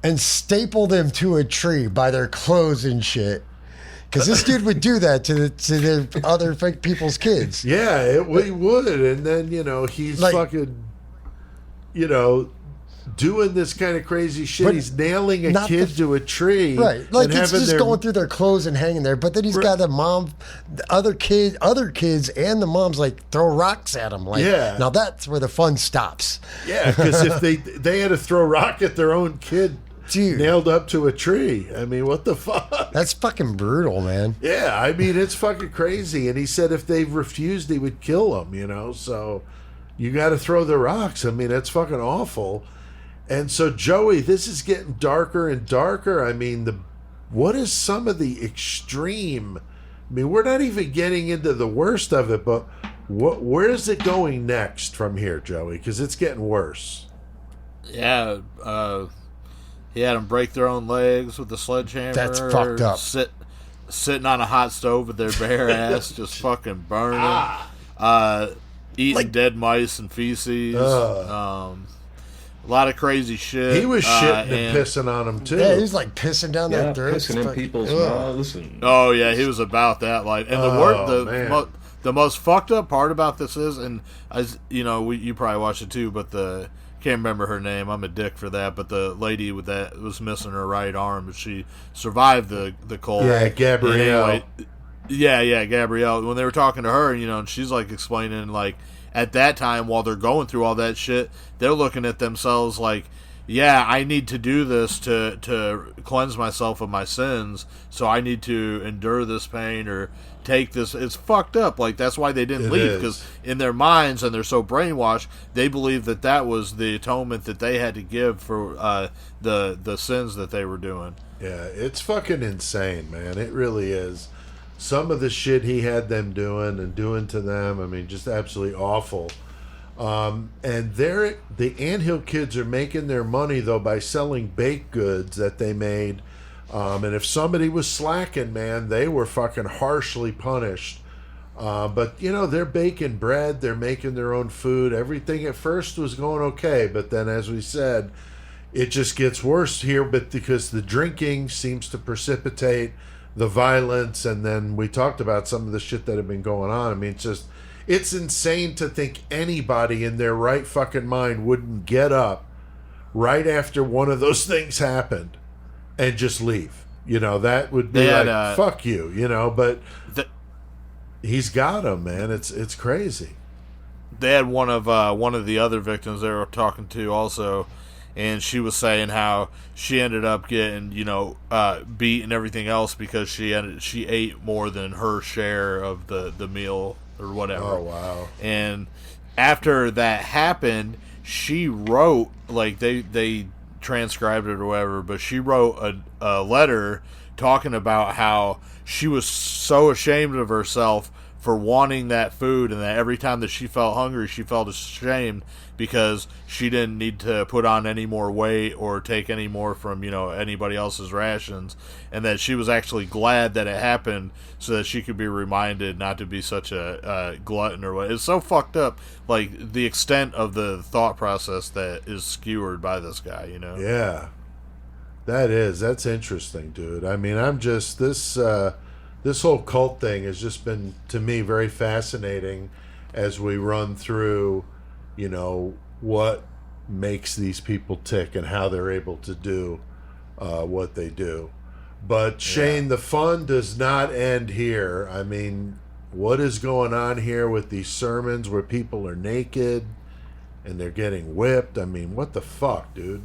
and staple them to a tree by their clothes and shit. Because this dude would do that to the other fake people's kids. Yeah, we would. And then, he's Like- fucking, doing this kind of crazy shit. But He's nailing a not kid the- to a tree. Right, like and it's having just their- going through their clothes and hanging there. But then he's got the other kids, and the moms like throw rocks at him. Like, Yeah. now that's where the fun stops, Yeah, because if they had to throw a rock at their own kid dude. nailed up to a tree, I mean, what the fuck? That's fucking brutal, man. Yeah, I mean, it's fucking crazy. And he said if they refused, he would kill them, So you got to throw the rocks. I mean, that's fucking awful. And so, Joey, this is getting darker and darker. I mean, what is some of the extreme? I mean, we're not even getting into the worst of it, but where is it going next from here, Joey? Because it's getting worse. Yeah, he had them break their own legs with a sledgehammer. That's fucked up. Sitting on a hot stove with their bare ass, just fucking burning. Eating dead mice and feces. A lot of crazy shit. He was shitting and pissing on them, too. Yeah, he's like pissing down their throats. pissing in Fuck- people's Ugh. mouths. And Oh yeah, he was about that. Like, and man. the most fucked up part about this is, and as you probably watched it too, but can't remember her name. I'm a dick for that. But the lady with that was missing her right arm, but she survived the cold. Yeah, Gabrielle. Anyway, yeah, Gabrielle. When they were talking to her, and she's like explaining like at that time while they're going through all that shit, they're looking at themselves like, yeah, I need to do this to cleanse myself of my sins, so I need to endure this pain or take this. It's fucked up. Like, that's why they didn't It leave, is. because in their minds, and they're so brainwashed, they believe that was the atonement that they had to give for the sins that they were doing. Yeah, it's fucking insane, man. It really is. Some of the shit he had them doing to them, I mean, just absolutely awful. And the Anthill kids are making their money, though, by selling baked goods that they made. And if somebody was slacking, man, they were fucking harshly punished. But, they're baking bread. They're making their own food. Everything at first was going okay. But then, as we said, it just gets worse here. But because the drinking seems to precipitate the violence. And then we talked about some of the shit that had been going on. I mean, it's insane to think anybody in their right fucking mind wouldn't get up right after one of those things happened and just leave. That would be fuck you, but he's got him, man. It's crazy. They had one of the other victims they were talking to also, and she was saying how she ended up getting beat and everything else because she ate more than her share of the meal or whatever. Oh wow. And after that happened, she wrote, like, they transcribed it or whatever, but she wrote a letter talking about how she was so ashamed of herself for wanting that food, and that every time that she felt hungry, she felt ashamed because she didn't need to put on any more weight or take any more from anybody else's rations, and that she was actually glad that it happened so that she could be reminded not to be such a glutton or what. It's so fucked up, like the extent of the thought process that is skewered by this guy. Yeah, that's interesting, dude. I mean, I'm just this whole cult thing has just been, to me, very fascinating as we run through, what makes these people tick and how they're able to do what they do. But Shane, the fun does not end here. I mean, what is going on here with these sermons where people are naked and they're getting whipped? I mean, what the fuck, dude?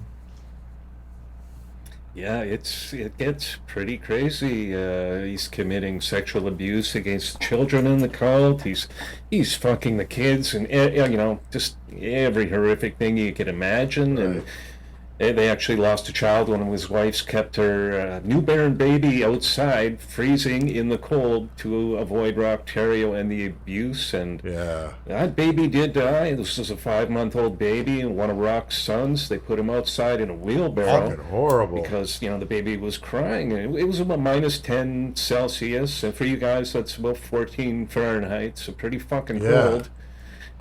yeah, it gets pretty crazy. He's committing sexual abuse against children in the cult. He's fucking the kids, and just every horrific thing you could imagine. And They actually lost a child. One of his wives kept her newborn baby outside, freezing in the cold to avoid Rock Terrio and the abuse. And Yeah. that baby did die. This was a 5-month-old baby, and one of Rock's sons. They put him outside in a wheelbarrow. Fucking horrible. Because, the baby was crying. It was about minus 10 Celsius, and for you guys, that's about 14 Fahrenheit, so pretty fucking cold.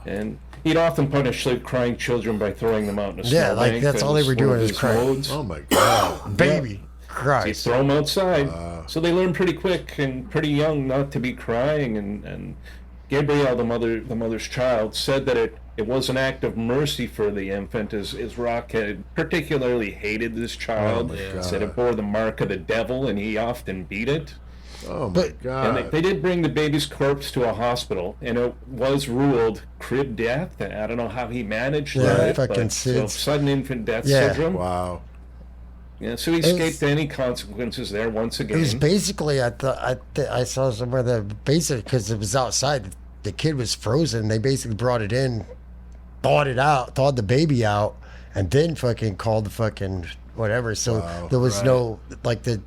And he'd often punish crying children by throwing them out in a snowbank. That's all they were doing is crying. Oh my god. Baby He'd cries. throw them outside. So they learned pretty quick and pretty young not to be crying. And Gabrielle, the mother's child, said that it was an act of mercy for the infant, as Rock had particularly hated this child. Oh my God. Said it bore the mark of the devil, and he often beat it. Oh my god. And they did bring the baby's corpse to a hospital, and it was ruled crib death. And I don't know how he managed that. Fucking So sudden infant death Yeah. syndrome. Wow. Yeah, so he escaped any consequences there once again. It was basically, I saw somewhere that basically, because it was outside, the kid was frozen. They basically brought it in, thawed the baby out, and then fucking called the fucking whatever. So there was no, the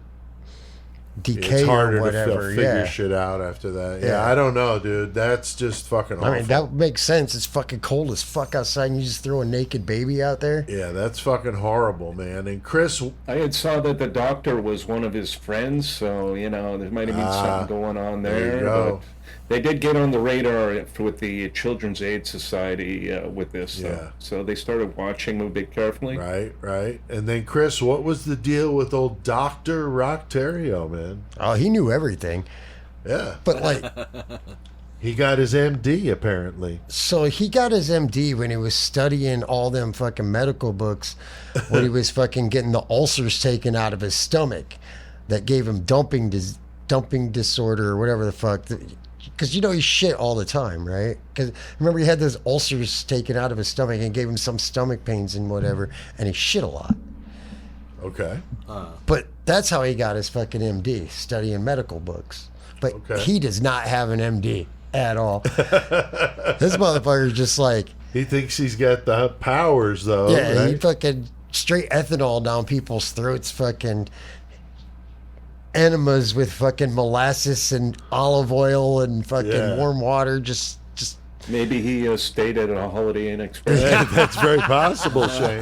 decay It's harder or whatever. to figure shit out after that. Yeah, I don't know, dude. That's just fucking awful. I mean, that makes sense. It's fucking cold as fuck outside, and you just throw a naked baby out there. Yeah, that's fucking horrible, man. And Chris, I had saw that the doctor was one of his friends, so there might have been something going on there. There you go. But they did get on the radar with the Children's Aid Society with this. So they started watching him a bit carefully. right. And then Chris, what was the deal with old Dr. Rock Terrio, man? Oh, he knew everything. Yeah. But He got his MD, apparently. so he got his MD when he was studying all them fucking medical books, when he was fucking getting the ulcers taken out of his stomach that gave him dumping disorder or whatever the fuck. Because he shit all the time, right? Because remember, he had those ulcers taken out of his stomach and gave him some stomach pains and whatever, and he shit a lot. Okay. But that's how he got his fucking MD, studying medical books. But he does not have an MD at all. This motherfucker's just like... He thinks he's got the powers, though. Yeah, right? he fucking straight ethanol down people's throats, fucking... enemas with fucking molasses and olive oil and fucking warm water. Just Maybe he stayed at a Holiday Inn Express. That's very possible, Shane.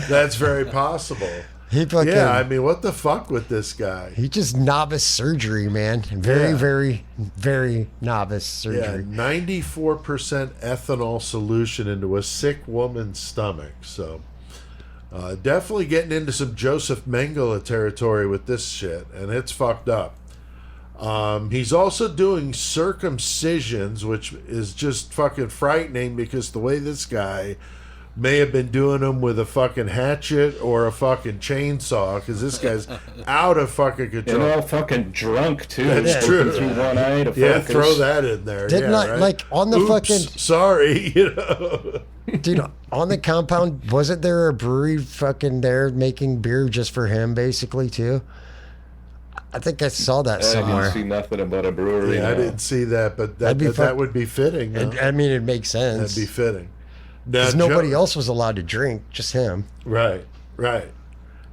That's very possible. he fucking I mean, what the fuck with this guy? he just novice surgery, man. Very, very, very novice Yeah, surgery. 94% ethanol solution into a sick woman's stomach. So, definitely getting into some Joseph Mengele territory with this shit, and it's fucked up. He's also doing circumcisions, which is just fucking frightening because the way this guy may have been doing them with a fucking hatchet or a fucking chainsaw, because this guy's out of fucking control. And all fucking drunk, too. That's true. Through one eye to Yeah, focus. throw that in there. Didn't I, right? like, on the Oops, fucking... sorry, Dude, on the compound, wasn't there a brewery fucking there making beer just for him, basically, too? I think I saw that I somewhere. didn't see nothing about a brewery. Yeah, I no. didn't see that, but That'd be that would be fitting. No? I mean, it makes sense. That'd be fitting. Now, Because nobody else was allowed to drink, just him. Right.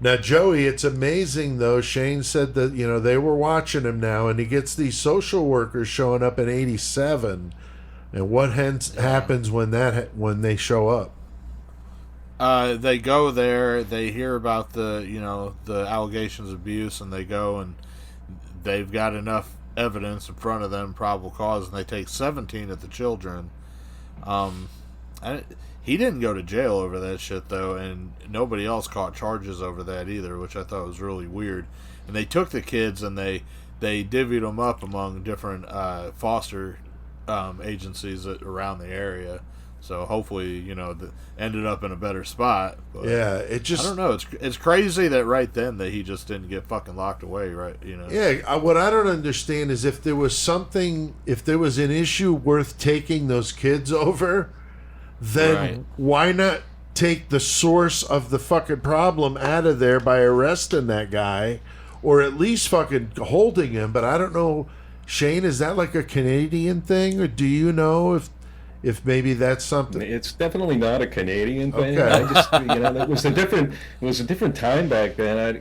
Now, Joey, it's amazing, though. Shane said that, they were watching him now, and he gets these social workers showing up in 87. And what happens when they show up? They go there, they hear about the allegations of abuse, and they go and they've got enough evidence in front of them, probable cause, and they take 17 of the children. He didn't go to jail over that shit, though, and nobody else caught charges over that either, which I thought was really weird. And they took the kids and they divvied them up among different foster agencies around the area. So hopefully, ended up in a better spot. But Yeah, it just... I don't know. It's crazy that right then that he just didn't get fucking locked away, right? Yeah, what I don't understand is if there was an issue worth taking those kids over, then why not take the source of the fucking problem out of there by arresting that guy, or at least fucking holding him? But I don't know, Shane, is that like a Canadian thing, or do you know if maybe that's something. It's definitely not a Canadian thing. Okay. I just, it was a different time back then. I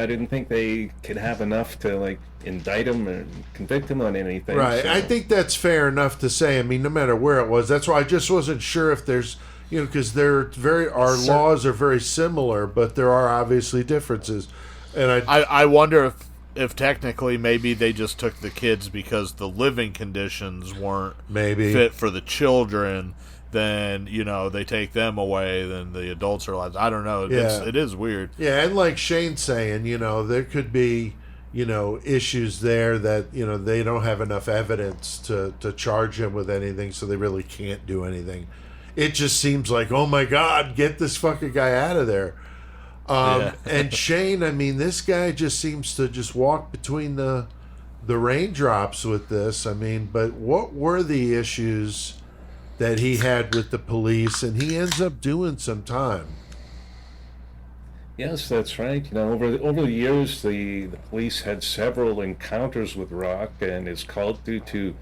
didn't think they could have enough to like indict him or convict him on anything. Right. So. I think that's fair enough to say. I mean, no matter where it was. That's why I just wasn't sure if there's, because our laws are very similar, but there are obviously differences. And I wonder if technically maybe they just took the kids because the living conditions weren't fit for the children. Then they take them away. Then the adults are like, I don't know. It is weird. Yeah, and like Shane's saying, there could be issues there that they don't have enough evidence to charge him with anything, so they really can't do anything. It just seems like, oh my God, get this fucking guy out of there. And Shane, I mean, this guy just seems to just walk between the raindrops with this. I mean, but what were the issues that he had with the police? And he ends up doing some time. Yes, that's right. Over the years, the police had several encounters with Rock and his cult due to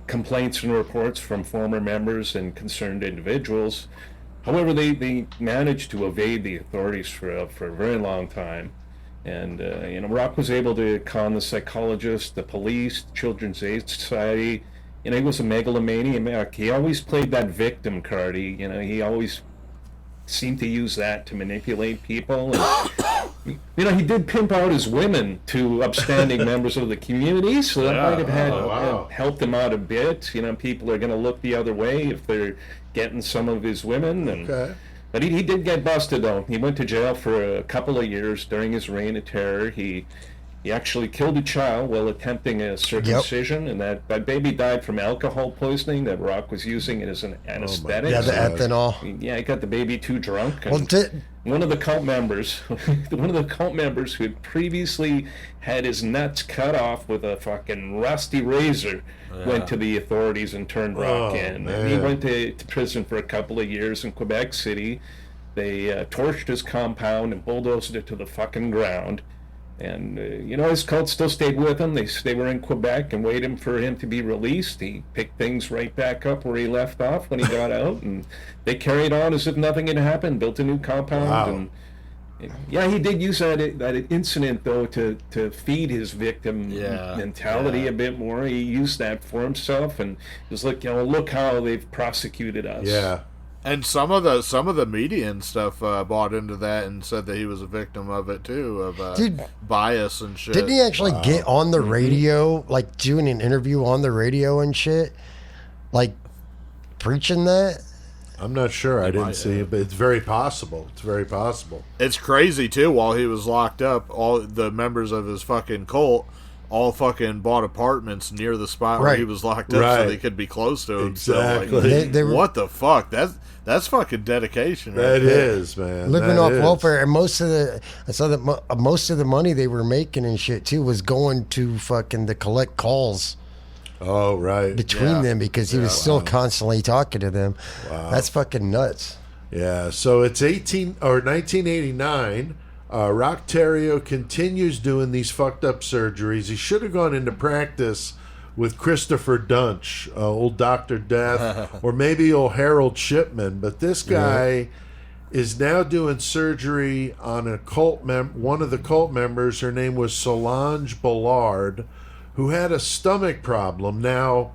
complaints and reports from former members and concerned individuals. However, they managed to evade the authorities for a very long time. And, Rock was able to con the psychologist, the police, the Children's Aid Society. He was a megalomaniac. He always played that victim card. He always seemed to use that to manipulate people. And, he did pimp out his women to upstanding members of the community, so that might have helped him out a bit. People are going to look the other way if they're getting some of his women. And, But he did get busted, though. He went to jail for a couple of years during his reign of terror. He actually killed a child while attempting a circumcision, and that baby died from alcohol poisoning that Rock was using as an anesthetic. Yeah, the ethanol. Yeah, he got the baby too drunk. And Well, one of the cult members who had previously had his nuts cut off with a fucking rusty razor went to the authorities and turned Rock in. Man. And he went to prison for a couple of years in Quebec City. They torched his compound and bulldozed it to the fucking ground. And, his cult still stayed with him. They were in Quebec and waited for him to be released. He picked things right back up where he left off when he got out. And they carried on as if nothing had happened, built a new compound. Wow. And he did use that incident, though, to feed his victim mentality a bit more. He used that for himself. And it was like, look how they've prosecuted us. Yeah. And some of the media and stuff bought into that and said that he was a victim of it too, of bias and shit. Didn't he actually get on the radio, like doing an interview on the radio and shit, like preaching that? I'm not sure. I didn't see it, but it's very possible. It's very possible. It's crazy too. While he was locked up, all the members of his fucking cult all fucking bought apartments near the spot where he was locked up, so they could be close to him. Exactly. So, like, they were, what the fuck? That's fucking dedication. That is, man. Living off welfare, and most of the money they were making and shit too was going to fucking to collect calls. Oh, right. Between them, because he was still constantly talking to them. Wow. That's fucking nuts. Yeah. So it's 1989. Rock Terrio continues doing these fucked up surgeries. He should have gone into practice with Christopher Dunch, old Dr. Death, or maybe old Harold Shipman. But this guy is now doing surgery on a one of the cult members. Her name was Solange Ballard, who had a stomach problem. Now,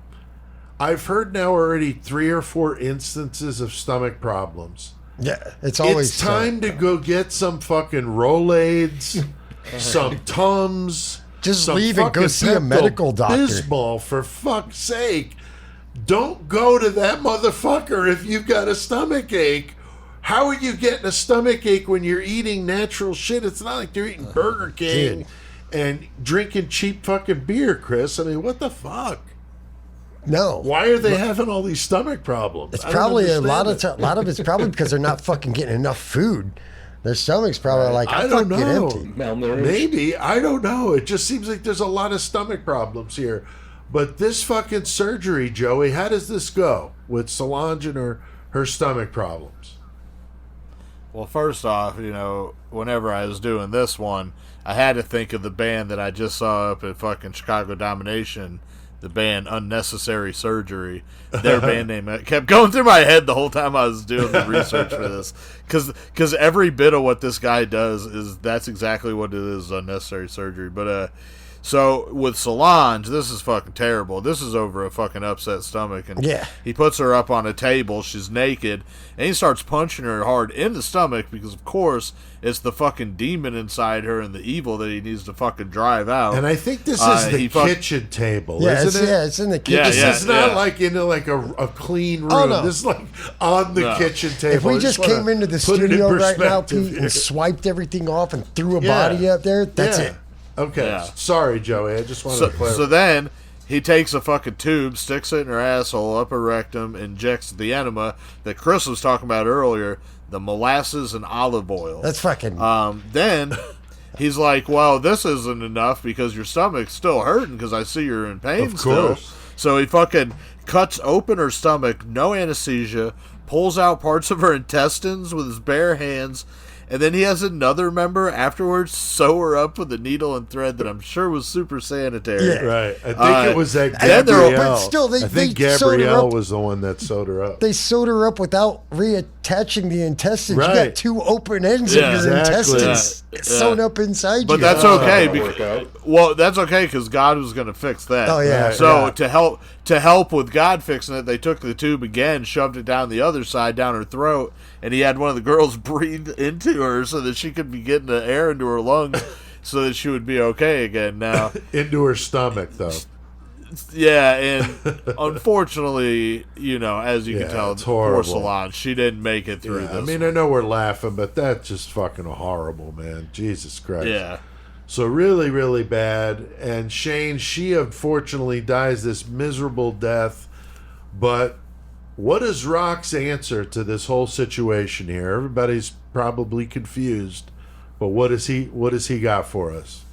I've heard now already 3 or 4 instances of stomach problems. Yeah, it's always time to go get some fucking Rolaids, some Tums. Just leave and go see a medical doctor. Bismol, for fuck's sake. Don't go to that motherfucker if you've got a stomach ache. How are you getting a stomach ache when you're eating natural shit? It's not like you're eating Burger King and drinking cheap fucking beer, Chris. I mean, what the fuck? No. Why are they having all these stomach problems? It's probably a lot of it's probably because they're not fucking getting enough food. Their stomach's probably like, I don't know. Empty. Maybe. I don't know. It just seems like there's a lot of stomach problems here. But this fucking surgery, Joey, how does this go with Solange and her stomach problems? Well, first off, whenever I was doing this one, I had to think of the band that I just saw up at fucking Chicago Domination the band Unnecessary Surgery. Their band name kept going through my head the whole time I was doing the research for this, because every bit of what this guy does that's exactly what it is, Unnecessary Surgery. But so with Solange, this is fucking terrible. This is over a fucking upset stomach, and he puts her up on a table. She's naked, and he starts punching her hard in the stomach because, of course, it's the fucking demon inside her and the evil that he needs to fucking drive out. And I think this is the kitchen table, isn't it? Yeah, it's in the kitchen. This is not like into like a clean room. Oh, no. This is like on the kitchen table. If we just came into the studio right now, Pete, and swiped everything off and threw a body up there, that's it. Okay. Yeah. Sorry, Joey. I just wanted to clarify. So then he takes a fucking tube, sticks it in her asshole, up her rectum, injects the enema that Chris was talking about earlier, the molasses and olive oil. That's fucking... Then he's like, well, this isn't enough because your stomach's still hurting because I see you're in pain still. So he fucking cuts open her stomach, no anesthesia, pulls out parts of her intestines with his bare hands, and then he has another member afterwards sew her up with a needle and thread that I'm sure was super sanitary. Yeah. Right. I think it was that Gabrielle. But still, I think Gabrielle was the one that sewed her up. They sewed her up without reattaching the intestines. Right. You got two open ends of your intestines sewn up inside you. But that's okay. Well, that's okay because God was going to fix that. Oh, yeah. So to help with God fixing it, they took the tube again, shoved it down the other side, down her throat, and he had one of the girls breathe into her so that she could be getting the air into her lungs so that she would be okay again now. Into her stomach, though. Yeah, and unfortunately, as you can tell, poor Solange, she didn't make it through this. I mean, I know we're laughing, but that's just fucking horrible, man. Jesus Christ. Yeah. So really, really bad. And Shane, she unfortunately dies this miserable death. But what is Rock's answer to this whole situation here? Everybody's probably confused. But what is he got for us?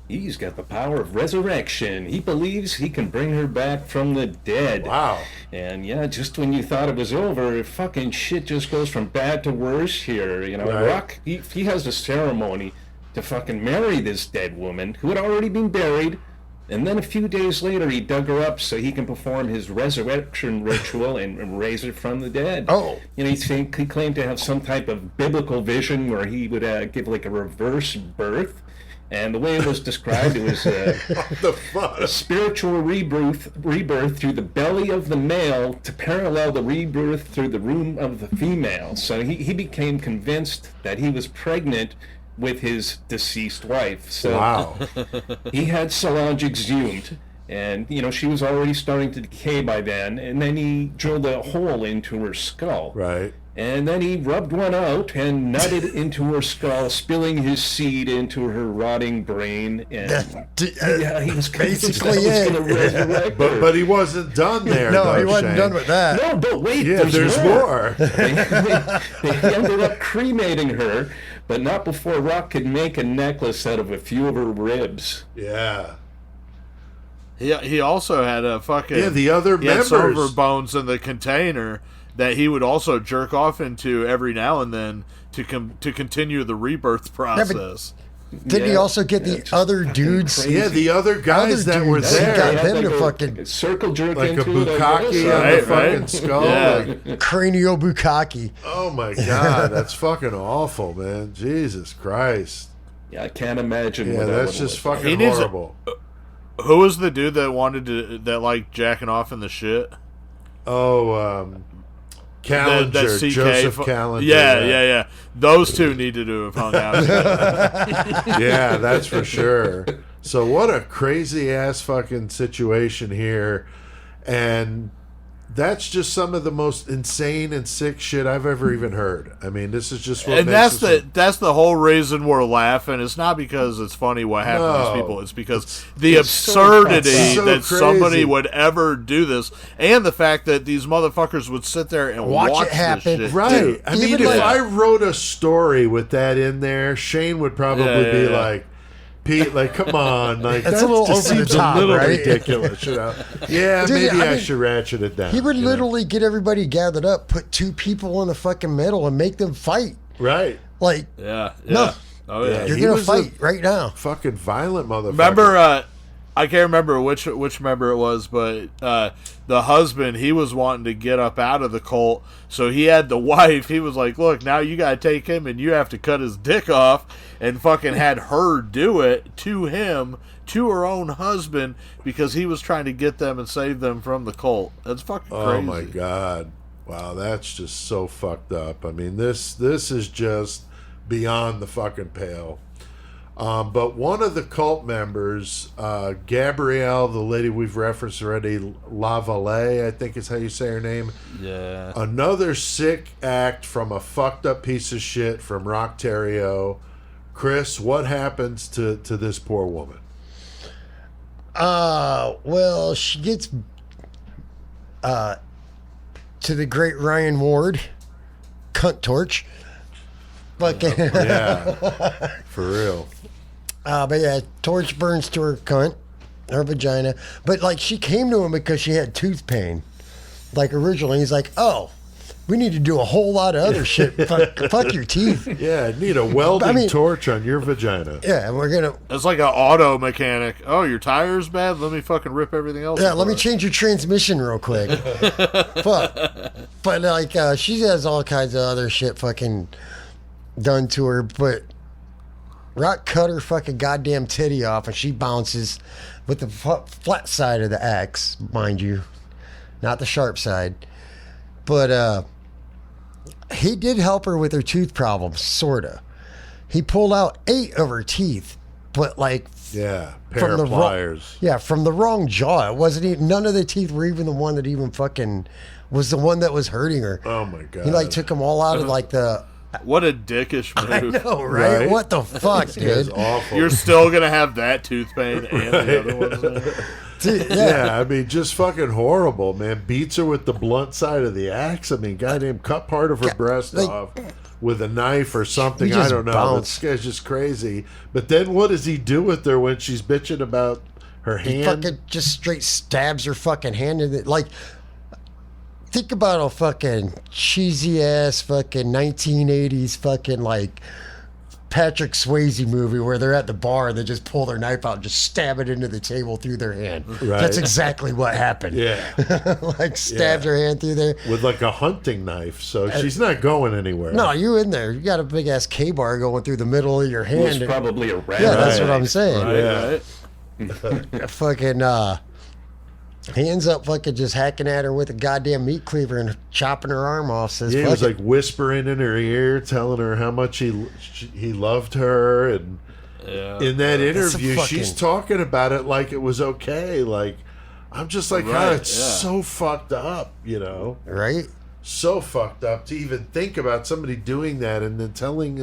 He's got the power of resurrection. He believes he can bring her back from the dead. Wow. And just when you thought it was over, fucking shit just goes from bad to worse here. Right. Rock, he has a ceremony to fucking marry this dead woman who had already been buried. And then a few days later, he dug her up so he can perform his resurrection ritual and raise her from the dead. Oh. He claimed to have some type of biblical vision where he would give like a reverse birth. And the way it was described, it was a spiritual rebirth through the belly of the male to parallel the rebirth through the womb of the female. So he became convinced that he was pregnant with his deceased wife. So wow. He had Solange exhumed, and she was already starting to decay by then. And then he drilled a hole into her skull. Right. And then he rubbed one out and nutted into her skull, spilling his seed into her rotting brain. And he was basically it. But he wasn't done there. No, though, he wasn't Shane. done with that. No, but wait, there's more. They ended up cremating her, but not before Rock could make a necklace out of a few of her ribs. Yeah. He also had a fucking the other members. Had silver bones in the container that he would also jerk off into every now and then to continue the rebirth process. Did he also get the other dudes? Yeah, the other guys that were there. He got them to fucking circle jerk like into a bukkake on the fucking skull. Yeah. Cranial bukkake. Oh my God, that's fucking awful, man. Jesus Christ. Yeah, I can't imagine. Yeah, that's just fucking horrible. Who was the dude that wanted that like jacking off in the shit? Oh, Callinger, Joseph Callinger. Yeah. Those two needed to have hung out together. Yeah, that's for sure. So what a crazy ass fucking situation here. And that's just some of the most insane and sick shit I've ever even heard. I mean, this is just what makes that's the whole reason we're laughing. It's not because it's funny what happened to these people. It's because the absurdity that somebody would ever do this, and the fact that these motherfuckers would sit there and watch it happen. This shit. Right. I mean, if I wrote a story with that in there, Shane would probably be like, Pete, like, come on, like that's a little over the top, right? Ridiculous, Yeah, dude, maybe I should ratchet it down. He would literally get everybody gathered up, put two people on the fucking middle, and make them fight. Right. Yeah. No. Oh yeah. You're gonna fight right now. Fucking violent motherfucker. I can't remember which member it was, but the husband, he was wanting to get up out of the cult, so he had the wife. He was like, "Look, now you gotta take him, and you have to cut his dick off," and fucking had her do it to him, to her own husband, because he was trying to get them and save them from the cult. That's fucking crazy. Oh my god! Wow, that's just so fucked up. I mean, this is just beyond the fucking pale. But one of the cult members, Gabrielle, the lady we've referenced already, Lavallee, I think is how you say her name. Yeah. Another sick act from a fucked up piece of shit from Rocktario. Chris, what happens to this poor woman? Well, she gets to the great Ryan Ward, cunt torch. Fucking Yeah, for real. But yeah, torch burns to her cunt, her vagina. But like, she came to him because she had tooth pain. Like originally, he's like, "Oh, we need to do a whole lot of other shit. Fuck your teeth." Yeah, I need a welding torch on your vagina. Yeah, and we're gonna. It's like an auto mechanic. Oh, your tire's bad? Let me fucking rip everything else. Yeah, let me apart. change your transmission real quick. But like, she has all kinds of other shit fucking done to her. But Rock cut her fucking goddamn titty off, and she bounces with the flat side of the axe, mind you, not the sharp side. But he did help her with her tooth problems, sorta. He pulled out 8 of her teeth, but like Yeah, pair of pliers. from the wrong jaw. It wasn't even, none of the teeth were even the one that even fucking was the one that was hurting her. Oh my god. He like took them all out of like the. What a dickish move. I know, right? Right? What the fuck, It's dude? awful. You're still gonna have that tooth pain and the other ones. Dude, Yeah, I mean, just fucking horrible, man. Beats her with the blunt side of the axe. I mean, goddamn, cut part of her breast like- off with a knife or something. He I just don't know. bounced. This guy's just crazy. But then what does he do with her when she's bitching about her He hand? fucking just straight stabs her fucking hand in it. Like, think about a fucking cheesy ass fucking 1980s fucking like Patrick Swayze movie where they're at the bar and they just pull their knife out and just stab it into the table through their hand. Right. That's exactly what happened. Yeah, Like stabbed her hand through there. with like a hunting knife. So she's not going anywhere. No, you in there. You got a big ass K-bar going through the middle of your It was hand. probably a rat. Yeah, that's what I'm saying. Right? Fucking he ends up fucking just hacking at her with a goddamn meat cleaver and chopping her arm off. Says, Yeah, he "Fuck was it." like whispering in her ear, telling her how much he loved her, and in that interview, fucking- she's talking about it like it was okay. Like, I'm just like, God, Right, it's so fucked up, you know, Right? so fucked up to even think about somebody doing that and then telling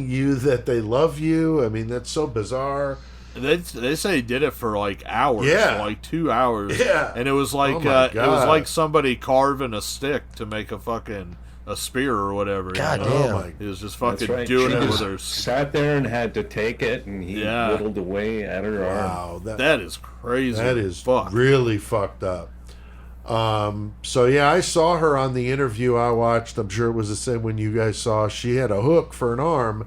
you that they love you. I mean, that's so bizarre. They say he did it for like hours, Yeah. like 2 hours. Yeah. And it was like Oh my it was God. like somebody carving a stick to make a spear or whatever. God you know? damn. Oh my, He was just That's fucking right. doing She it with just her. sat there and had to take it, and he Yeah. whittled away at her arm. wow, That is crazy. that is fuck. really fucked up. So yeah, I saw her on the interview I watched. I'm sure it was the same when you guys saw. She had a hook for an arm.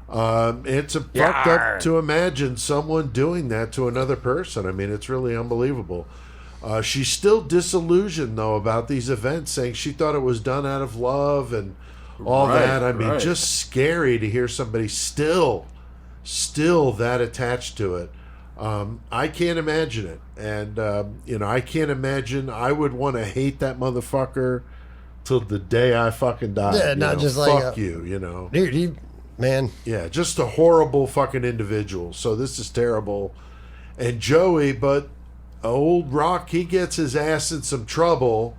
It's fucked up to imagine someone doing that to another person. I mean, it's really unbelievable. She's still disillusioned though about these events, saying she thought it was done out of love and all Right, that. I mean, right. just scary to hear somebody still that attached to it. I can't imagine it, and I can't imagine. I would want to hate that motherfucker till the day I fucking die. Yeah, you not know? just like fuck you, you know. Dude, man. Yeah, just a horrible fucking individual. So this is terrible. And Joey, but old Rock, he gets his ass in some trouble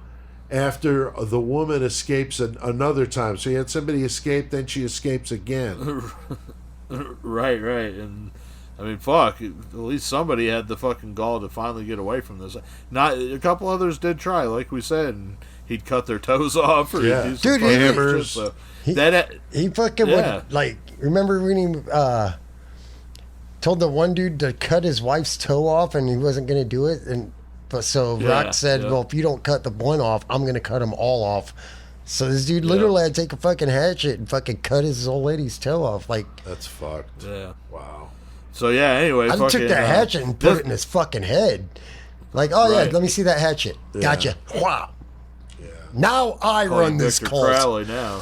after the woman escapes another time. So he had somebody escape, then she escapes again. Right, and I mean, fuck. At least somebody had the fucking gall to finally get away from this. Not a couple others did try, like we said, and he'd cut their toes off or Yeah. he'd do some Dude, fucking hammers. shit, so He- that He fucking Yeah. would, like, remember when he told the one dude to cut his wife's toe off and he wasn't going to do it? But so Yeah, Rock said, yeah. well, if you don't cut the one off, I'm going to cut them all off. So this dude literally had to take a fucking hatchet and fucking cut his old lady's toe off. Like, That's fucked. yeah. Wow. So yeah, anyway, I took fucking, that hatchet and put it in his fucking head. Like, oh yeah, Right. let me see that hatchet. Gotcha. Wow. Now I calling run this Victor cult. Crowley now.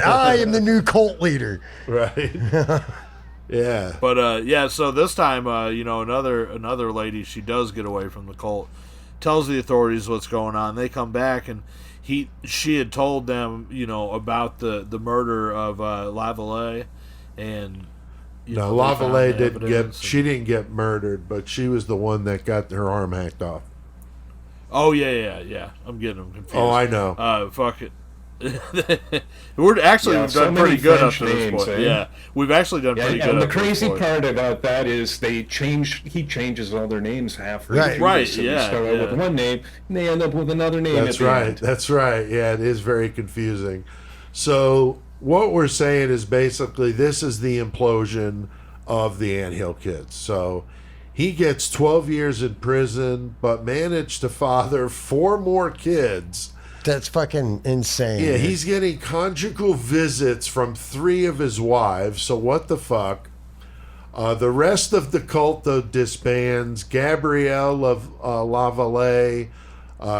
I am the new cult leader. Right. Yeah. But yeah, so this time, another lady, she does get away from the cult, tells the authorities what's going on. They come back, and she had told them, about the murder of Lavallee, and No, they found Lavallee the didn't evidence get. She didn't get murdered, but she was the one that got her arm hacked off. Oh yeah. I'm getting them confused. Oh, I know. Fuck it. We've done so pretty many good up French to this names, point. eh? Yeah, we've actually done pretty good. And the up to this crazy point. part about that is he changes all their names halfway Right. through. Right, So yeah, they start out with one name, and they end up with another name That's at the right. end. That's right. Yeah, it is very confusing. So what we're saying is basically this is the implosion of the Anthill Kids. So he gets 12 years in prison, but managed to father 4 more kids. That's fucking insane. Yeah, he's getting conjugal visits from 3 of his wives. So what the fuck? The rest of the cult, though, disbands. Gabrielle of Lavallee,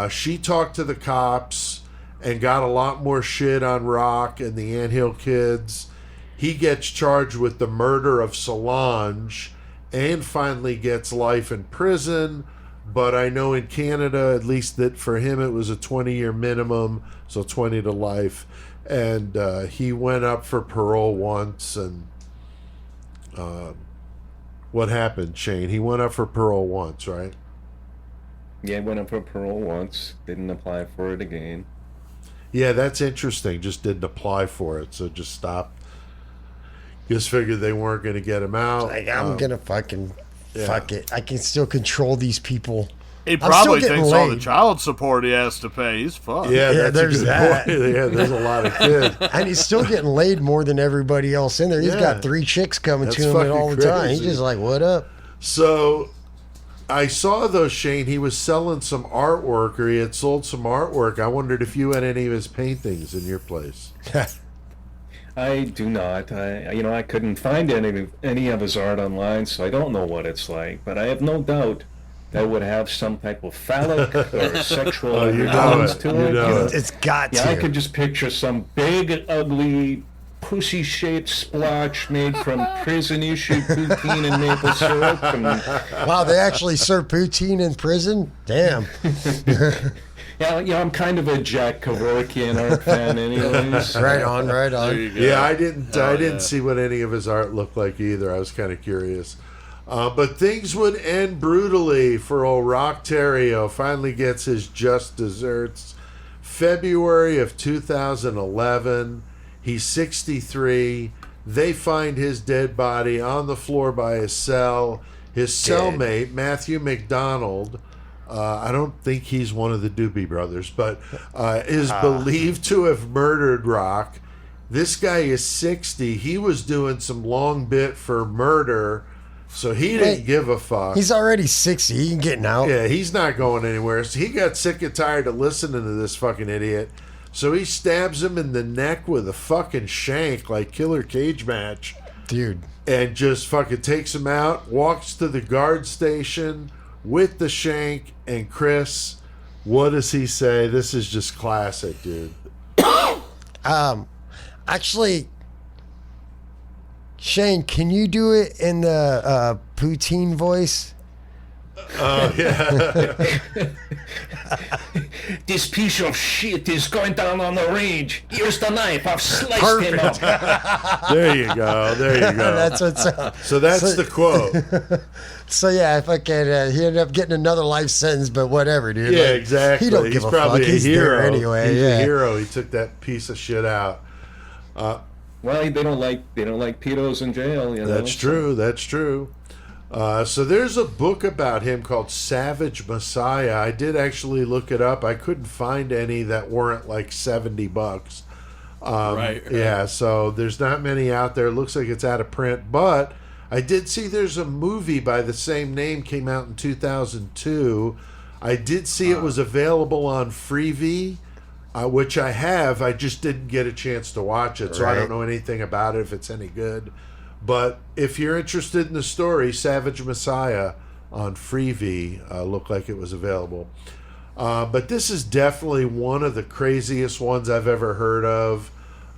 she talked to the cops and got a lot more shit on Rock and the Anthill Kids. He gets charged with the murder of Solange and finally gets life in prison. But I know in Canada, at least that for him, it was a 20-year minimum, so 20 to life. And he went up for parole once. And what happened, Shane? He went up for parole once, right? Yeah, went up for parole once, didn't apply for it again. Yeah, that's interesting. Just didn't apply for it, so just stopped. Just figured they weren't going to get him out. Like, I'm gonna fucking yeah. fuck it. I can still control these people. He I'm probably still getting thinks all the laid. child support he has to pay. He's fucked. Yeah, that's there's a good that. point. Yeah, there's a lot of kids. And he's still getting laid more than everybody else in there. He's Yeah. got 3 chicks coming That's to him fucking all the time. He's crazy. just like, what up? So I saw, though, Shane, he was selling some artwork, or he had sold some artwork. I wondered if you had any of his paintings in your place. I do not. I couldn't find any of his art online, so I don't know what it's like. But I have no doubt that would have some type of phallic or sexual Oh, you know undertones it. to You it. know it. It's got Yeah, to. I could just picture some big, ugly, pussy-shaped splotch made from prison-issued poutine and maple syrup. And, Wow, they actually serve poutine in prison? Damn. yeah, I'm kind of a Jack Kevorkian art fan, anyways. Right on, right There on. you go. Yeah, I didn't yeah. see what any of his art looked like either. I was kind of curious. But things would end brutally for old Rock Terrio. Finally gets his just desserts. February of 2011. He's 63. They find his dead body on the floor by his cell. His cellmate, Matthew McDonald, I don't think he's one of the Doobie Brothers, but is believed to have murdered Rock. This guy is 60. He was doing some long bit for murder, so he didn't Wait, give a fuck. He's already 60. He ain't getting out. Yeah, he's not going anywhere. So he got sick and tired of listening to this fucking idiot. So he stabs him in the neck with a fucking shank like Killer Cage Match. Dude. And just fucking takes him out, walks to the guard station with the shank. And Chris, what does he say? This is just classic, dude. Actually, Shane, can you do it in the poutine voice? This piece of shit is going down on the range. Here's the knife. I've sliced him up. There you go. There you go. That's what's up. So that's the quote. So yeah, if I can, he ended up getting another life sentence, but whatever, dude. Yeah, Like, exactly. He don't He's give a probably fuck. a He's hero. there anyway. He's Yeah. a hero. He took that piece of shit out. Well, they don't like pedos in jail. You know. That's true. That's true. So there's a book about him called Savage Messiah. I did actually look it up. I couldn't find any that weren't like $70. Right. Yeah, so there's not many out there. It looks like it's out of print, but I did see there's a movie by the same name came out in 2002. I did see it was available on Freevee, which I have. I just didn't get a chance to watch it, so I don't Right. know anything about it if it's any good. But if you're interested in the story, Savage Messiah on Freevee looked like it was available. But this is definitely one of the craziest ones I've ever heard of.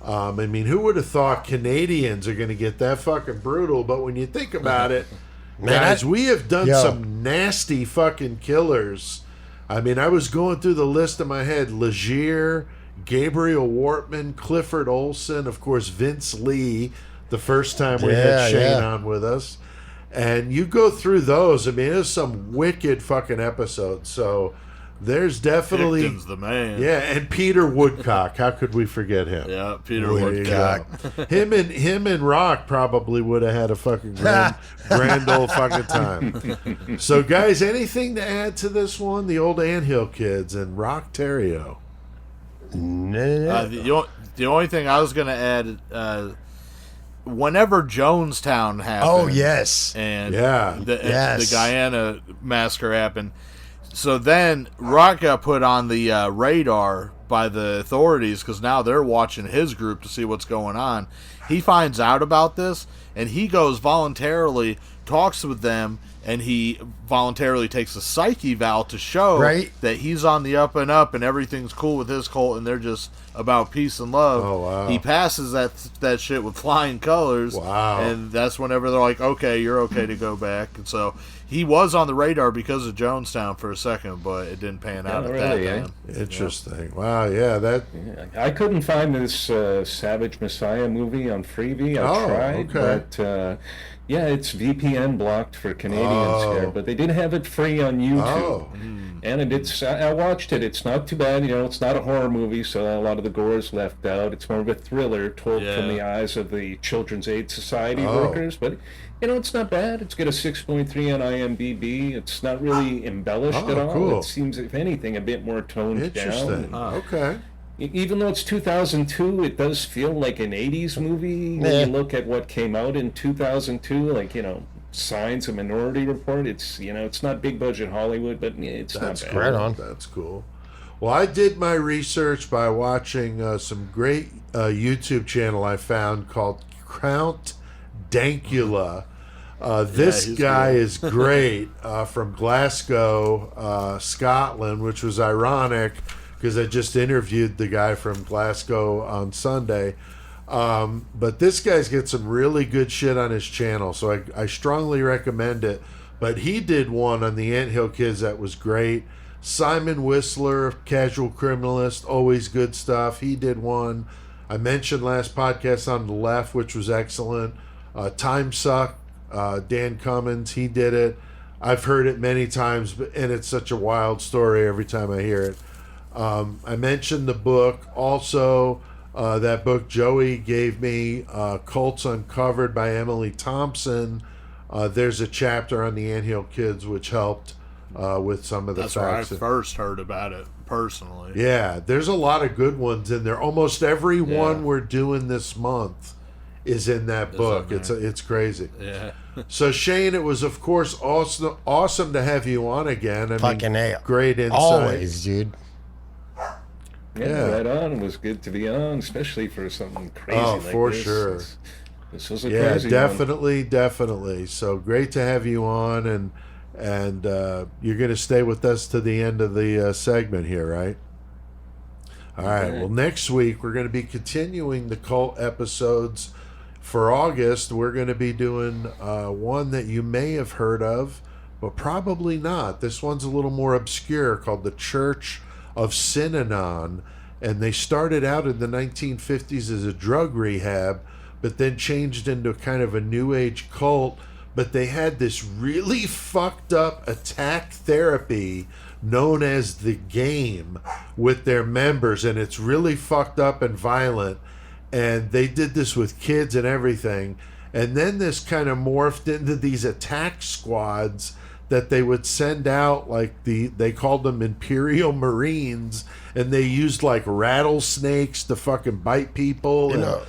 I mean, who would have thought Canadians are going to get that fucking brutal? But when you think about it, guys, we have done some nasty fucking killers. I mean, I was going through the list in my head. Legier, Gabriel Wortman, Clifford Olson, of course, Vince Lee, the first time we had Shane on with us. And you go through those, I mean, there's some wicked fucking episodes. So there's definitely... Victim's the man. Yeah, and Peter Woodcock. How could we forget him? Yeah, Peter Woodcock. Him and Rock probably would have had a fucking grand old fucking time. So, guys, anything to add to this one? The old Anthill Kids and Rock Terrio. The only thing I was going to add, whenever Jonestown happened, oh yes, and the Guyana massacre happened, so then Rock got put on the radar by the authorities because now they're watching his group to see what's going on. He finds out about this and he goes voluntarily, talks with them, and he voluntarily takes a psych eval to show that he's on the up and up and everything's cool with his cult and they're just about peace and love. Oh, wow. He passes that shit with flying colors. Wow. And that's whenever they're like, okay, you're okay to go back. And so he was on the radar because of Jonestown for a second, but it didn't pan out at that time. Interesting. Wow, yeah. I couldn't find this Savage Messiah movie on Freevee. I tried, but yeah, it's VPN blocked for Canadians here, but they did have it free on YouTube. And I watched it. It's not too bad. It's not a horror movie, so a lot of the gore is left out. It's more of a thriller told from the eyes of the Children's Aid Society workers. But, it's not bad. It's got a 6.3 on IMDb. It's not really embellished at all. Cool. It seems, if anything, a bit more toned down. Interesting. Okay. Even though it's 2002, it does feel like an 80s movie when you look at what came out in 2002, like, Signs, a Minority Report. It's, it's not big budget Hollywood, but it's not bad. Right on. That's cool. Well, I did my research by watching some great YouTube channel I found called Count Dankula. This guy is great from Glasgow, Scotland, which was ironic because I just interviewed the guy from Glasgow on Sunday. But this guy's got some really good shit on his channel, so I strongly recommend it. But he did one on the Anthill Kids that was great. Simon Whistler, Casual Criminalist, always good stuff. He did one. I mentioned last podcast on the left, which was excellent. Time Suck, Dan Cummins, he did it. I've heard it many times, and it's such a wild story every time I hear it. I mentioned the book. Also, that book Joey gave me, Cults Uncovered by Emily Thompson. There's a chapter on the Anthill Kids which helped with some of the facts. That's where I first heard about it, personally. Yeah, there's a lot of good ones in there. Almost every one we're doing this month is in that book. It's crazy. Yeah. So Shane, it was of course awesome to have you on again. Great insight. Always, dude. Yeah, right on. It was good to be on, especially for something crazy like this. Oh, for sure. This was a crazy one. Definitely. So great to have you on, and you're going to stay with us to the end of the segment here, right? All right. Well, next week we're going to be continuing the cult episodes. For August, we're going to be doing one that you may have heard of, but probably not. This one's a little more obscure, called the Church of Synanon, and they started out in the 1950s as a drug rehab, but then changed into kind of a new age cult. But they had this really fucked up attack therapy known as the Game with their members, and it's really fucked up and violent, and they did this with kids and everything. And then this kind of morphed into these attack squads that they would send out, like they called them Imperial Marines, and they used like rattlesnakes to fucking bite people and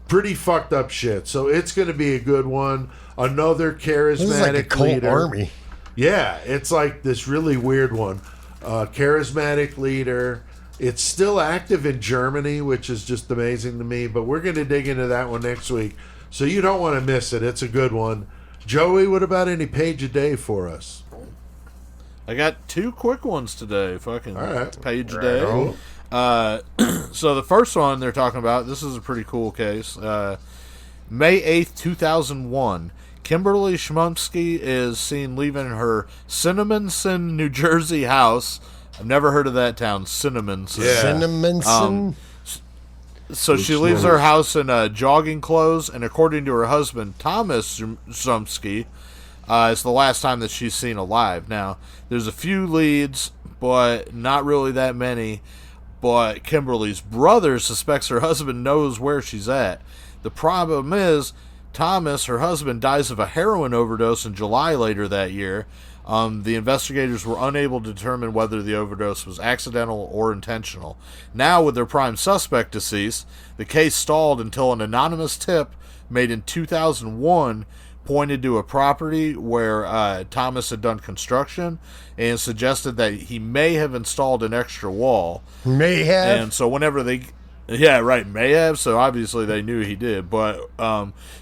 pretty fucked up shit. So it's going to be a good one. Another charismatic this is like a cult leader. Army. Yeah, it's like this really weird one. Charismatic leader. It's still active in Germany, which is just amazing to me, but we're going to dig into that one next week. So you don't want to miss it. It's a good one. Joey, what about any page a day for us? I got 2 quick ones today. Fucking All right. page a day. Cool. So the first one they're talking about, this is a pretty cool case. May 8th, 2001. Kimberly Schmumpsky is seen leaving her Cinnamonson, New Jersey house. I've never heard of that town, Cinnamonson. Yeah. Cinnamonson. So she leaves her house in jogging clothes, and according to her husband, Thomas Schmumpsky, it's the last time that she's seen alive. Now, there's a few leads, but not really that many. But Kimberly's brother suspects her husband knows where she's at. The problem is, Thomas, her husband, dies of a heroin overdose in July later that year. The investigators were unable to determine whether the overdose was accidental or intentional. Now, with their prime suspect deceased, the case stalled until an anonymous tip made in 2001 pointed to a property where Thomas had done construction and suggested that he may have installed an extra wall. May have. And so whenever they... Yeah, right, may have, so obviously they knew he did. But,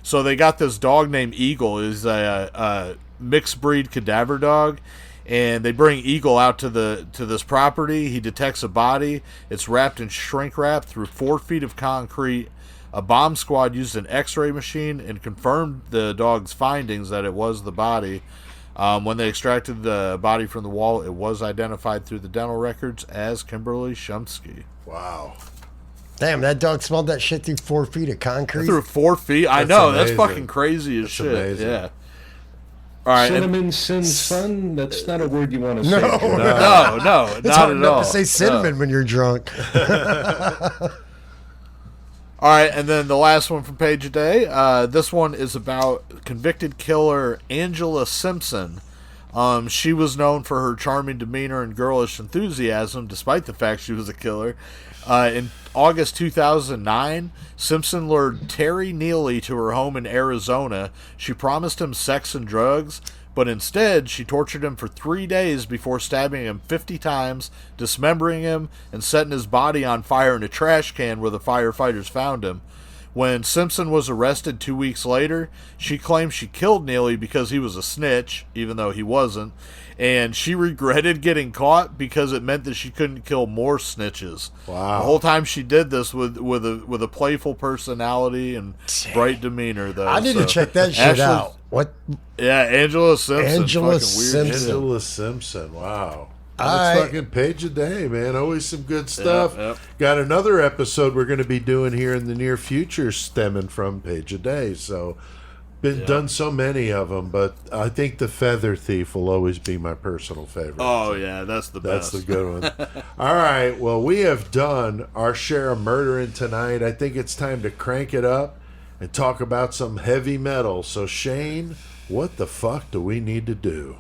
so they got this dog named Eagle. He's a mixed breed cadaver dog, and they bring Eagle out to this property. He detects a body. It's wrapped in shrink wrap through 4 feet of concrete. A bomb squad used an x-ray machine and confirmed the dog's findings that it was the body. When they extracted the body from the wall, it was identified through the dental records as Kimberly Schmumpsky. Wow. Damn, that dog smelled that shit through 4 feet of concrete. Through 4 feet? I That's know, amazing. that's fucking crazy as That's shit. amazing. Yeah. All right. Cinnamon sin son? That's not a word you want to say. No. No, It's not hard at enough all. to say cinnamon when you're drunk. All right, and then the last one from Page a Day. This one is about convicted killer Angela Simpson. She was known for her charming demeanor and girlish enthusiasm, despite the fact she was a killer. In August 2009, Simpson lured Terry Neely to her home in Arizona. She promised him sex and drugs, but instead she tortured him for 3 days before stabbing him 50 times, dismembering him, and setting his body on fire in a trash can where the firefighters found him. When Simpson was arrested 2 weeks later, she claimed she killed Neely because he was a snitch, even though he wasn't, and she regretted getting caught because it meant that she couldn't kill more snitches. Wow. The whole time she did this with a playful personality and bright demeanor, though. I need to So, check that shit actually- out. What? Yeah, Angela Simpson. Angela fucking weird Simpson. shit. Angela Simpson. Wow. I- That's fucking Page a Day, man. Always some good stuff. Yep. Got another episode we're going to be doing here in the near future stemming from Page a Day. So, done so many of them, but I think the Feather Thief will always be my personal favorite. Oh, yeah, that's the That's best. the good one. All right. Well, we have done our share of murdering tonight. I think it's time to crank it up and talk about some heavy metal. So, Shane, what the fuck do we need to do?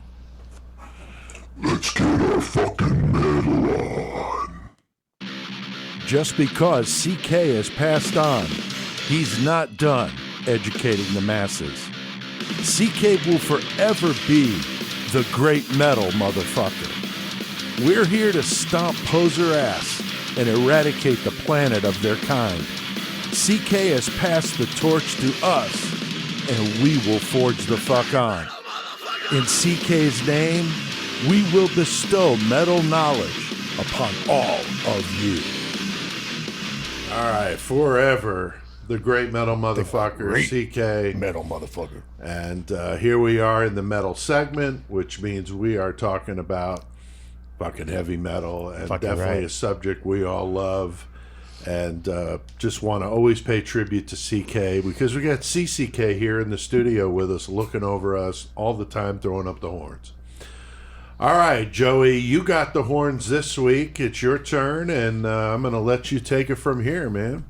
Just because CK has passed on, he's not done educating the masses. CK will forever be the great metal motherfucker. We're here to stomp poser ass and eradicate the planet of their kind. CK has passed the torch to us, and we will forge the fuck on. In CK's name, we will bestow metal knowledge upon all of you. All right, forever, the great metal motherfucker, CK. Metal motherfucker. And here we are in the metal segment, which means we are talking about fucking heavy metal, and Fucking definitely right. a subject we all love. And just want to always pay tribute to CK because we got CCK here in the studio with us, looking over us all the time, throwing up the horns. All right, Joey, you got the horns this week. It's your turn, and I'm going to let you take it from here, man.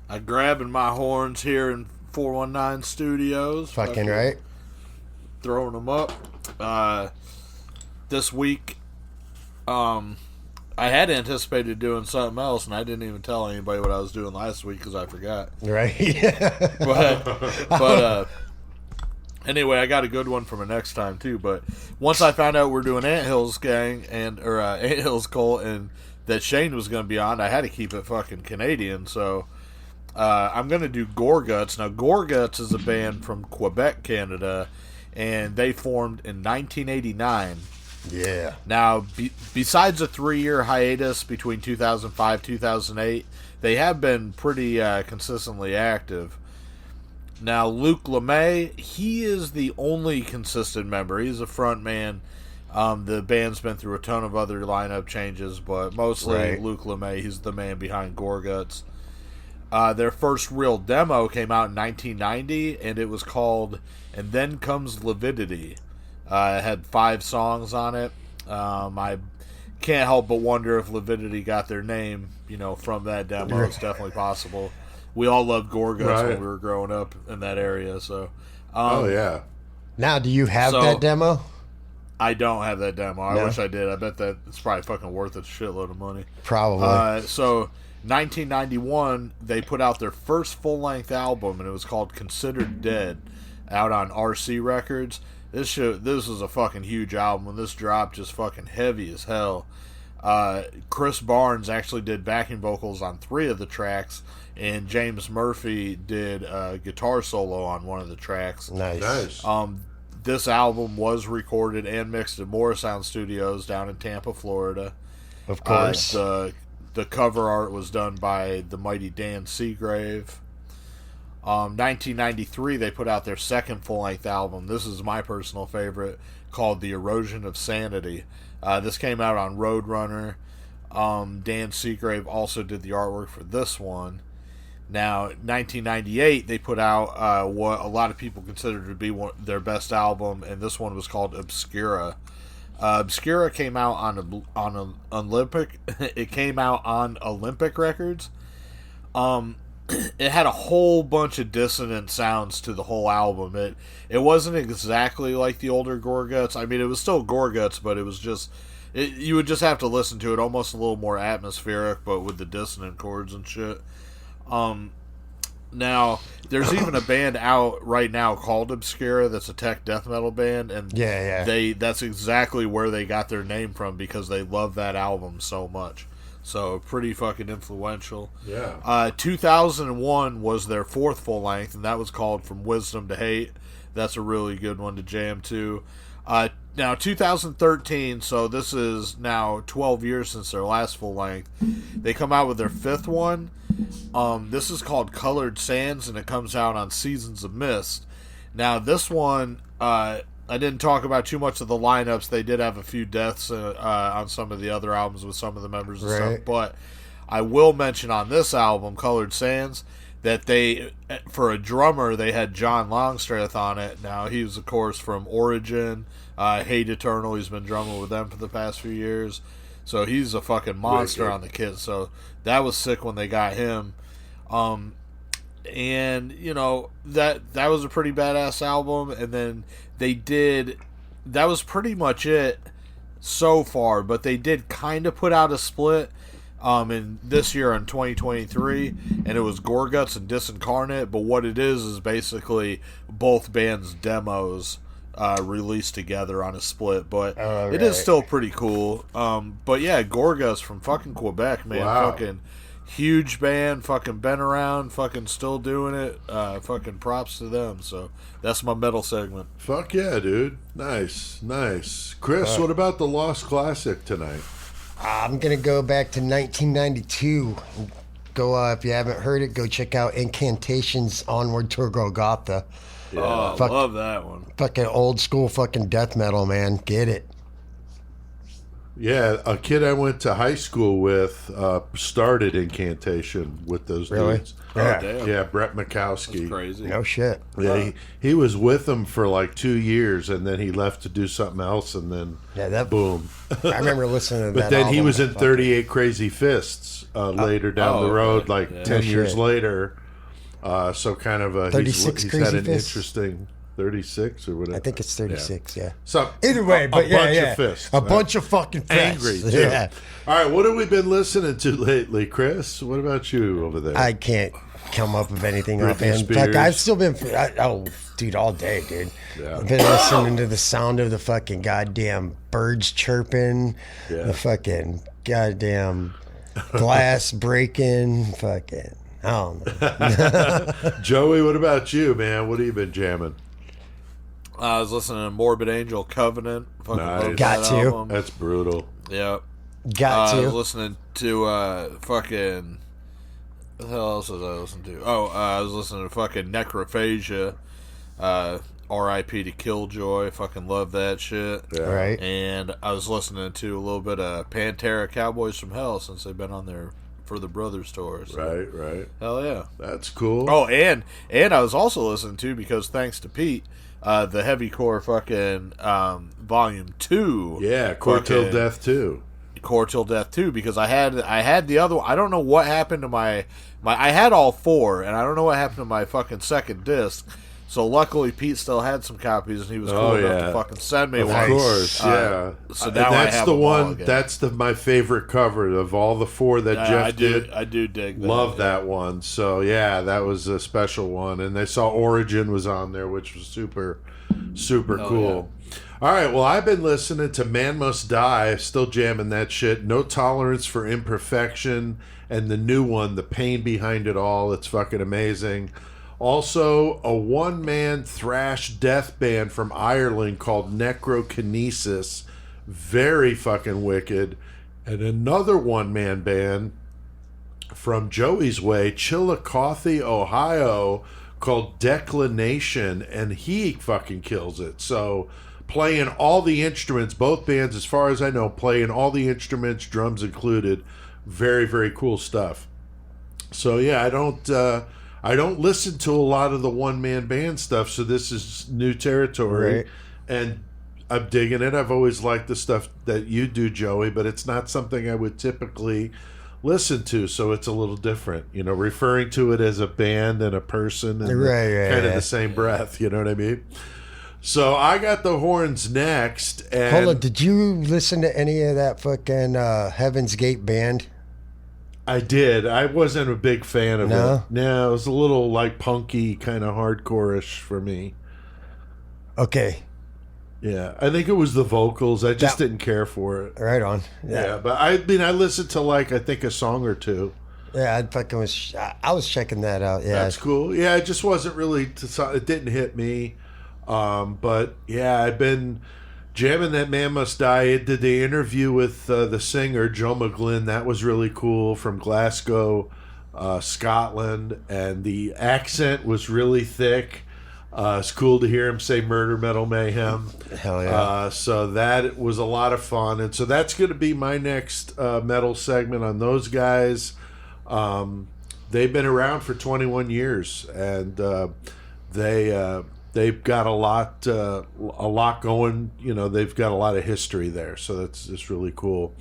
I'm grabbing my horns here in 419 Studios. Fucking right. Throwing them up. This week, I had anticipated doing something else, and I didn't even tell anybody what I was doing last week because I forgot. Right. But anyway, I got a good one for my next time too. But once I found out we're doing Anthill's gang or Anthill's cult, and that Shane was going to be on, I had to keep it fucking Canadian. So I'm going to do Gorguts. Now, Gorguts is a band from Quebec, Canada, and they formed in 1989. Yeah. Now, besides a 3-year hiatus between 2005 2008, they have been pretty consistently active. Now, Luc Lemay, he is the only consistent member. He's a front man. The band's been through a ton of other lineup changes, but mostly Luc Lemay, he's the man behind Gorguts. Their first real demo came out in 1990, and it was called And Then Comes Lividity. It had 5 songs on it. I can't help but wonder if Lividity got their name, from that demo. It's definitely possible. We all loved Gorguts when we were growing up in that area. So, oh yeah. Now, do you have that demo? I don't have that demo. I wish I did. I bet that it's probably fucking worth a shitload of money. Probably. So, 1991, they put out their first full-length album, and it was called Considered Dead, out on RC Records. This was a fucking huge album. When this dropped, just fucking heavy as hell. Chris Barnes actually did backing vocals on 3 of the tracks, and James Murphy did a guitar solo on one of the tracks. Nice. This album was recorded and mixed at Morrisound Studios down in Tampa, Florida. Of course. The cover art was done by the mighty Dan Seagrave. 1993, they put out their second full-length album. This is my personal favorite, called The Erosion of Sanity. This came out on Roadrunner. Dan Seagrave also did the artwork for this one. Now, 1998, they put out what a lot of people consider to be their best album, and this one was called Obscura. Obscura came out on Olympic. It came out on Olympic Records. It had a whole bunch of dissonant sounds to the whole album. It wasn't exactly like the older Gorguts. I mean, it was still Gorguts, but it was just you would just have to listen to it almost a little more atmospheric, but with the dissonant chords and shit. Now, there's even a band out right now called Obscura that's a tech death metal band, and that's exactly where they got their name from, because they love that album so much. So, pretty fucking influential. Yeah. 2001 was their 4th full length, and that was called From Wisdom to Hate. That's a really good one to jam to. Now, 2013, so this is now 12 years since their last full length. They come out with their 5th one. This is called Colored Sands, and it comes out on Seasons of Mist. Now, this one, I didn't talk about too much of the lineups. They did have a few deaths on some of the other albums with some of the members and stuff. But I will mention on this album, Colored Sands, that for a drummer, they had John Longstreth on it. Now, he was, of course, from Origin, Hate Eternal. He's been drumming with them for the past few years. So he's a fucking monster on the kit. So that was sick when they got him. And, that was a pretty badass album. And then that was pretty much it so far. But they did kind of put out a split in this year in 2023, and it was Gorguts and Disincarnate. But what it is basically both bands' demos released together on a split. But it is still pretty cool. But yeah, Gorguts from fucking Quebec, man. Wow. Fucking huge band, fucking been around, fucking still doing it. Fucking props to them. So that's my metal segment. Fuck yeah, dude. Nice. Chris, what about the Lost Classic tonight? I'm going to go back to 1992. Go, if you haven't heard it, go check out Incantation's Onward to Golgotha. Yeah. Oh, I love that one. Fucking old school fucking death metal, man. Get it. Yeah, a kid I went to high school with started Incantation with those dudes. Yeah. Oh, damn. Yeah, Brett Mikowski. That's crazy. No shit. Yeah, he was with them for like 2 years, and then he left to do something else, and then boom. I remember listening to that. But then he album. was in 38 Crazy Fists later down the road, like 10 years later. So kind of a 36 he's Crazy had an Fists? interesting 36 or whatever. I think it's 36, yeah. So Either way, but a bunch of fists. A bunch of fucking fists. Angry, too. Yeah. All right, what have we been listening to lately, Chris? What about you over there? I can't come up with anything Britney offhand. Spears. Like, I've still been, dude, all day, dude. Yeah. I've been listening to the sound of the fucking goddamn birds chirping, the fucking goddamn glass breaking, fucking. I don't know. Joey, what about you, man? What have you been jamming? I was listening to Morbid Angel Covenant. Fucking Nice. love Got that to. album. That's brutal. Yep. Got I was to. listening to fucking. What the hell else was I listening to? I was listening to fucking Necrophagia. R.I.P. to Killjoy. Fucking love that shit. Yeah. Right. And I was listening to a little bit of Pantera, Cowboys from Hell, since they've been on their For the Brothers tour. So. Right. Hell yeah. That's cool. Oh, and I was also listening to, because thanks to Pete, the Heavycore fucking Volume 2. Yeah, Core Till fucking- Death too. Core Till Death 2, because I had the other one. I don't know what happened to my I had all 4, and I don't know what happened to my fucking second disc. So luckily Pete still had some copies, and he was cool enough to fucking send me Of one. course, yeah. So And now I that's have the them all one. again. That's my favorite cover of all the 4 that Jeff did. I do dig that. Love that one. So yeah, that was a special one, and they saw Origin was on there, which was super cool. All right, well, I've been listening to Man Must Die, still jamming that shit. No Tolerance for Imperfection, and the new one, The Pain Behind It All. It's fucking amazing. Also, a one-man thrash death band from Ireland called Necrokinesis. Very fucking wicked. And another one-man band from Joey's way, Chillicothe, Ohio, called Declination, and he fucking kills it. So, playing all the instruments, both bands, as far as I know, playing all the instruments, drums included. Very, very cool stuff. So yeah, I don't listen to a lot of the one-man band stuff, so this is new territory. Right. And I'm digging it. I've always liked the stuff that you do, Joey, but it's not something I would typically listen to, so it's a little different. You know, referring to it as a band and a person and Right, kind of right. the same breath, you know what I mean? So I got the horns next, and Hold on, did you listen to any of that fucking Heaven's Gate band? I did. I wasn't a big fan of No? it. No, it was a little like punky, kind of hardcore-ish for me. Okay, Yeah, I think it was the vocals. I just That- didn't care for it. right on. Yeah, but I mean, I listened to like I think a song or two. Yeah, I fucking was. I was checking that out. Yeah, That's cool. Yeah, it just wasn't really. It didn't hit me. But yeah, I've been jamming that Man Must Die. It did the interview with the singer Joe McGlynn. That was really cool, from Glasgow, Scotland, and the accent was really thick. It's cool to hear him say "Murder, Metal, Mayhem." hell yeah. So that was a lot of fun, and so that's going to be my next metal segment on those guys. They've been around for 21 years, and they've got a lot going. You know, they've got a lot of history there, so that's really cool.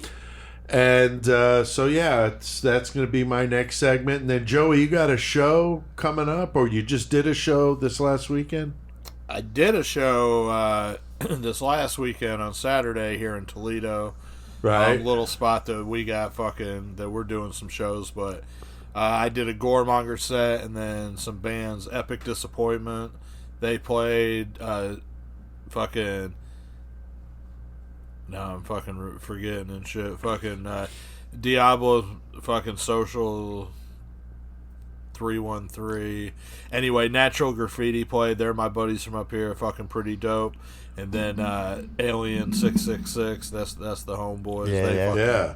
And so yeah, that's going to be my next segment. And then Joey, you got a show coming up, or you just did a show this last weekend? I did a show this last weekend on Saturday here in Toledo. Right. Little spot that we got that we're doing some shows, but I did a Goremonger set, and then some bands. Epic Disappointment, they played fucking. No, I'm fucking forgetting and shit. Fucking Diablo, fucking Social 313. Anyway, Natural Graffiti played. They're my buddies from up here. Fucking pretty dope. And then Alien 666. That's the homeboys. Yeah, they yeah. fucking Yeah.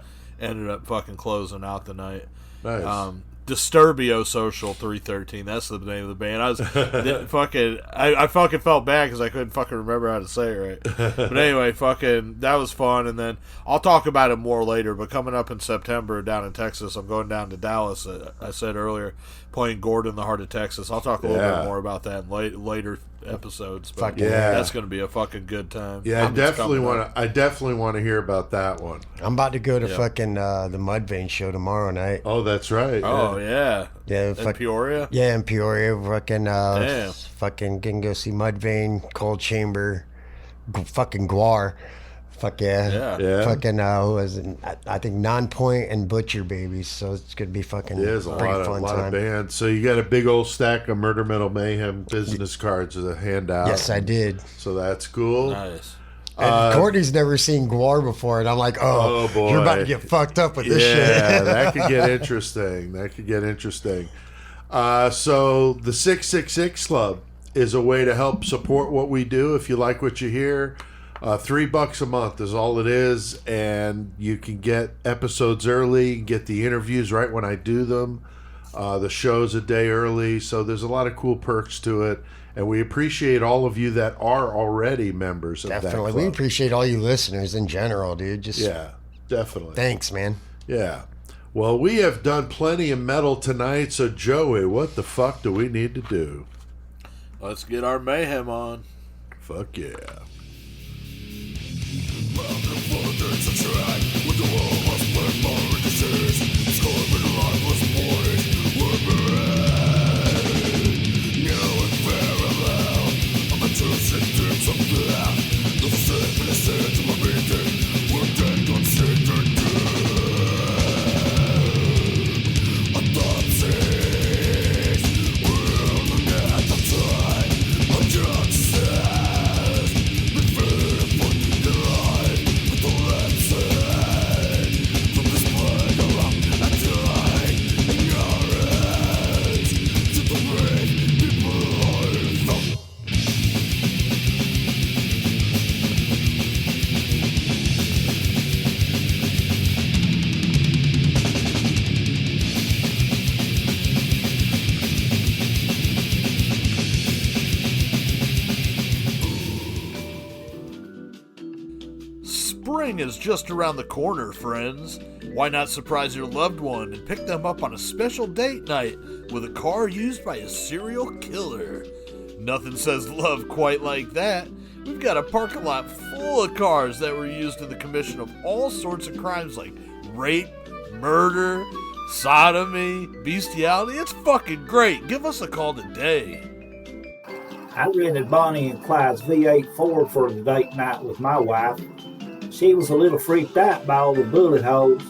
ended up fucking closing out the night. Nice. Disturbio Social 313. That's the name of the band. I was I fucking felt bad because I couldn't fucking remember how to say it right. But anyway, fucking that was fun. And then I'll talk about it more later. But coming up in September down in Texas, I'm going down to Dallas. I said earlier, playing Gordon, the Heart of Texas. I'll talk a little Yeah. bit more about that in later episodes. But Fuck yeah. that's going to be a fucking good time. Yeah, I It's definitely coming want up. to. I definitely want to hear about that one. I'm about to go to Yeah. fucking the Mudvayne show tomorrow night. Oh, that's right. Oh yeah, Yeah, in fuck, Peoria. yeah, in Peoria, fucking Damn. fucking can go see Mudvayne, Cold Chamber, fucking Guar. Fuck yeah. Yeah. Yeah. Fucking who was it? I think Non-Point and Butcher Babies. So it's gonna be fucking There's a pretty lot fun of time. bands. So you got a big old stack of Murder Metal Mayhem business cards to hand out. Yes, I did. So that's cool. Nice. And Courtney's never seen Guar before, and I'm like, Oh, oh, boy. you're about to get fucked up with this Yeah, shit. that could get interesting. That could get interesting. So the 666 Club is a way to help support what we do. If you like what you hear, $3 a month is all it is, and you can get episodes early, get the interviews right when I do them, the show's a day early. So there's a lot of cool perks to it, and we appreciate all of you that are already members of that Definitely. club. We appreciate all you listeners in general, dude. Just Yeah, definitely. thanks, man. Yeah. Well, we have done plenty of metal tonight, so Joey, what the fuck do we need to do? Let's get our mayhem on. Fuck yeah. Spring is just around the corner, friends. Why not surprise your loved one and pick them up on a special date night with a car used by a serial killer? Nothing says love quite like that. We've got a parking lot full of cars that were used in the commission of all sorts of crimes like rape, murder, sodomy, bestiality. It's fucking great. Give us a call today. I rented Bonnie and Clyde's V8 Ford for the date night with my wife. She was a little freaked out by all the bullet holes,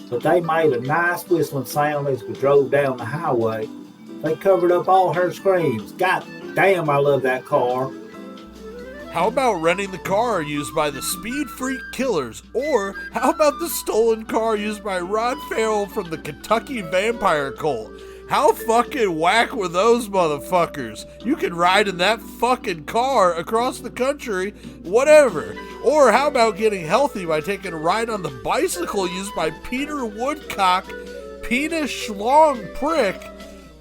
but they made a nice whistling sound as we drove down the highway. They covered up all her screams. God damn, I love that car. How about renting the car used by the Speed Freak Killers? Or how about the stolen car used by Rod Farrell from the Kentucky Vampire Cult? How fucking whack were those motherfuckers? You can ride in that fucking car across the country, whatever. Or how about getting healthy by taking a ride on the bicycle used by Peter Woodcock, Penis Schlong Prick,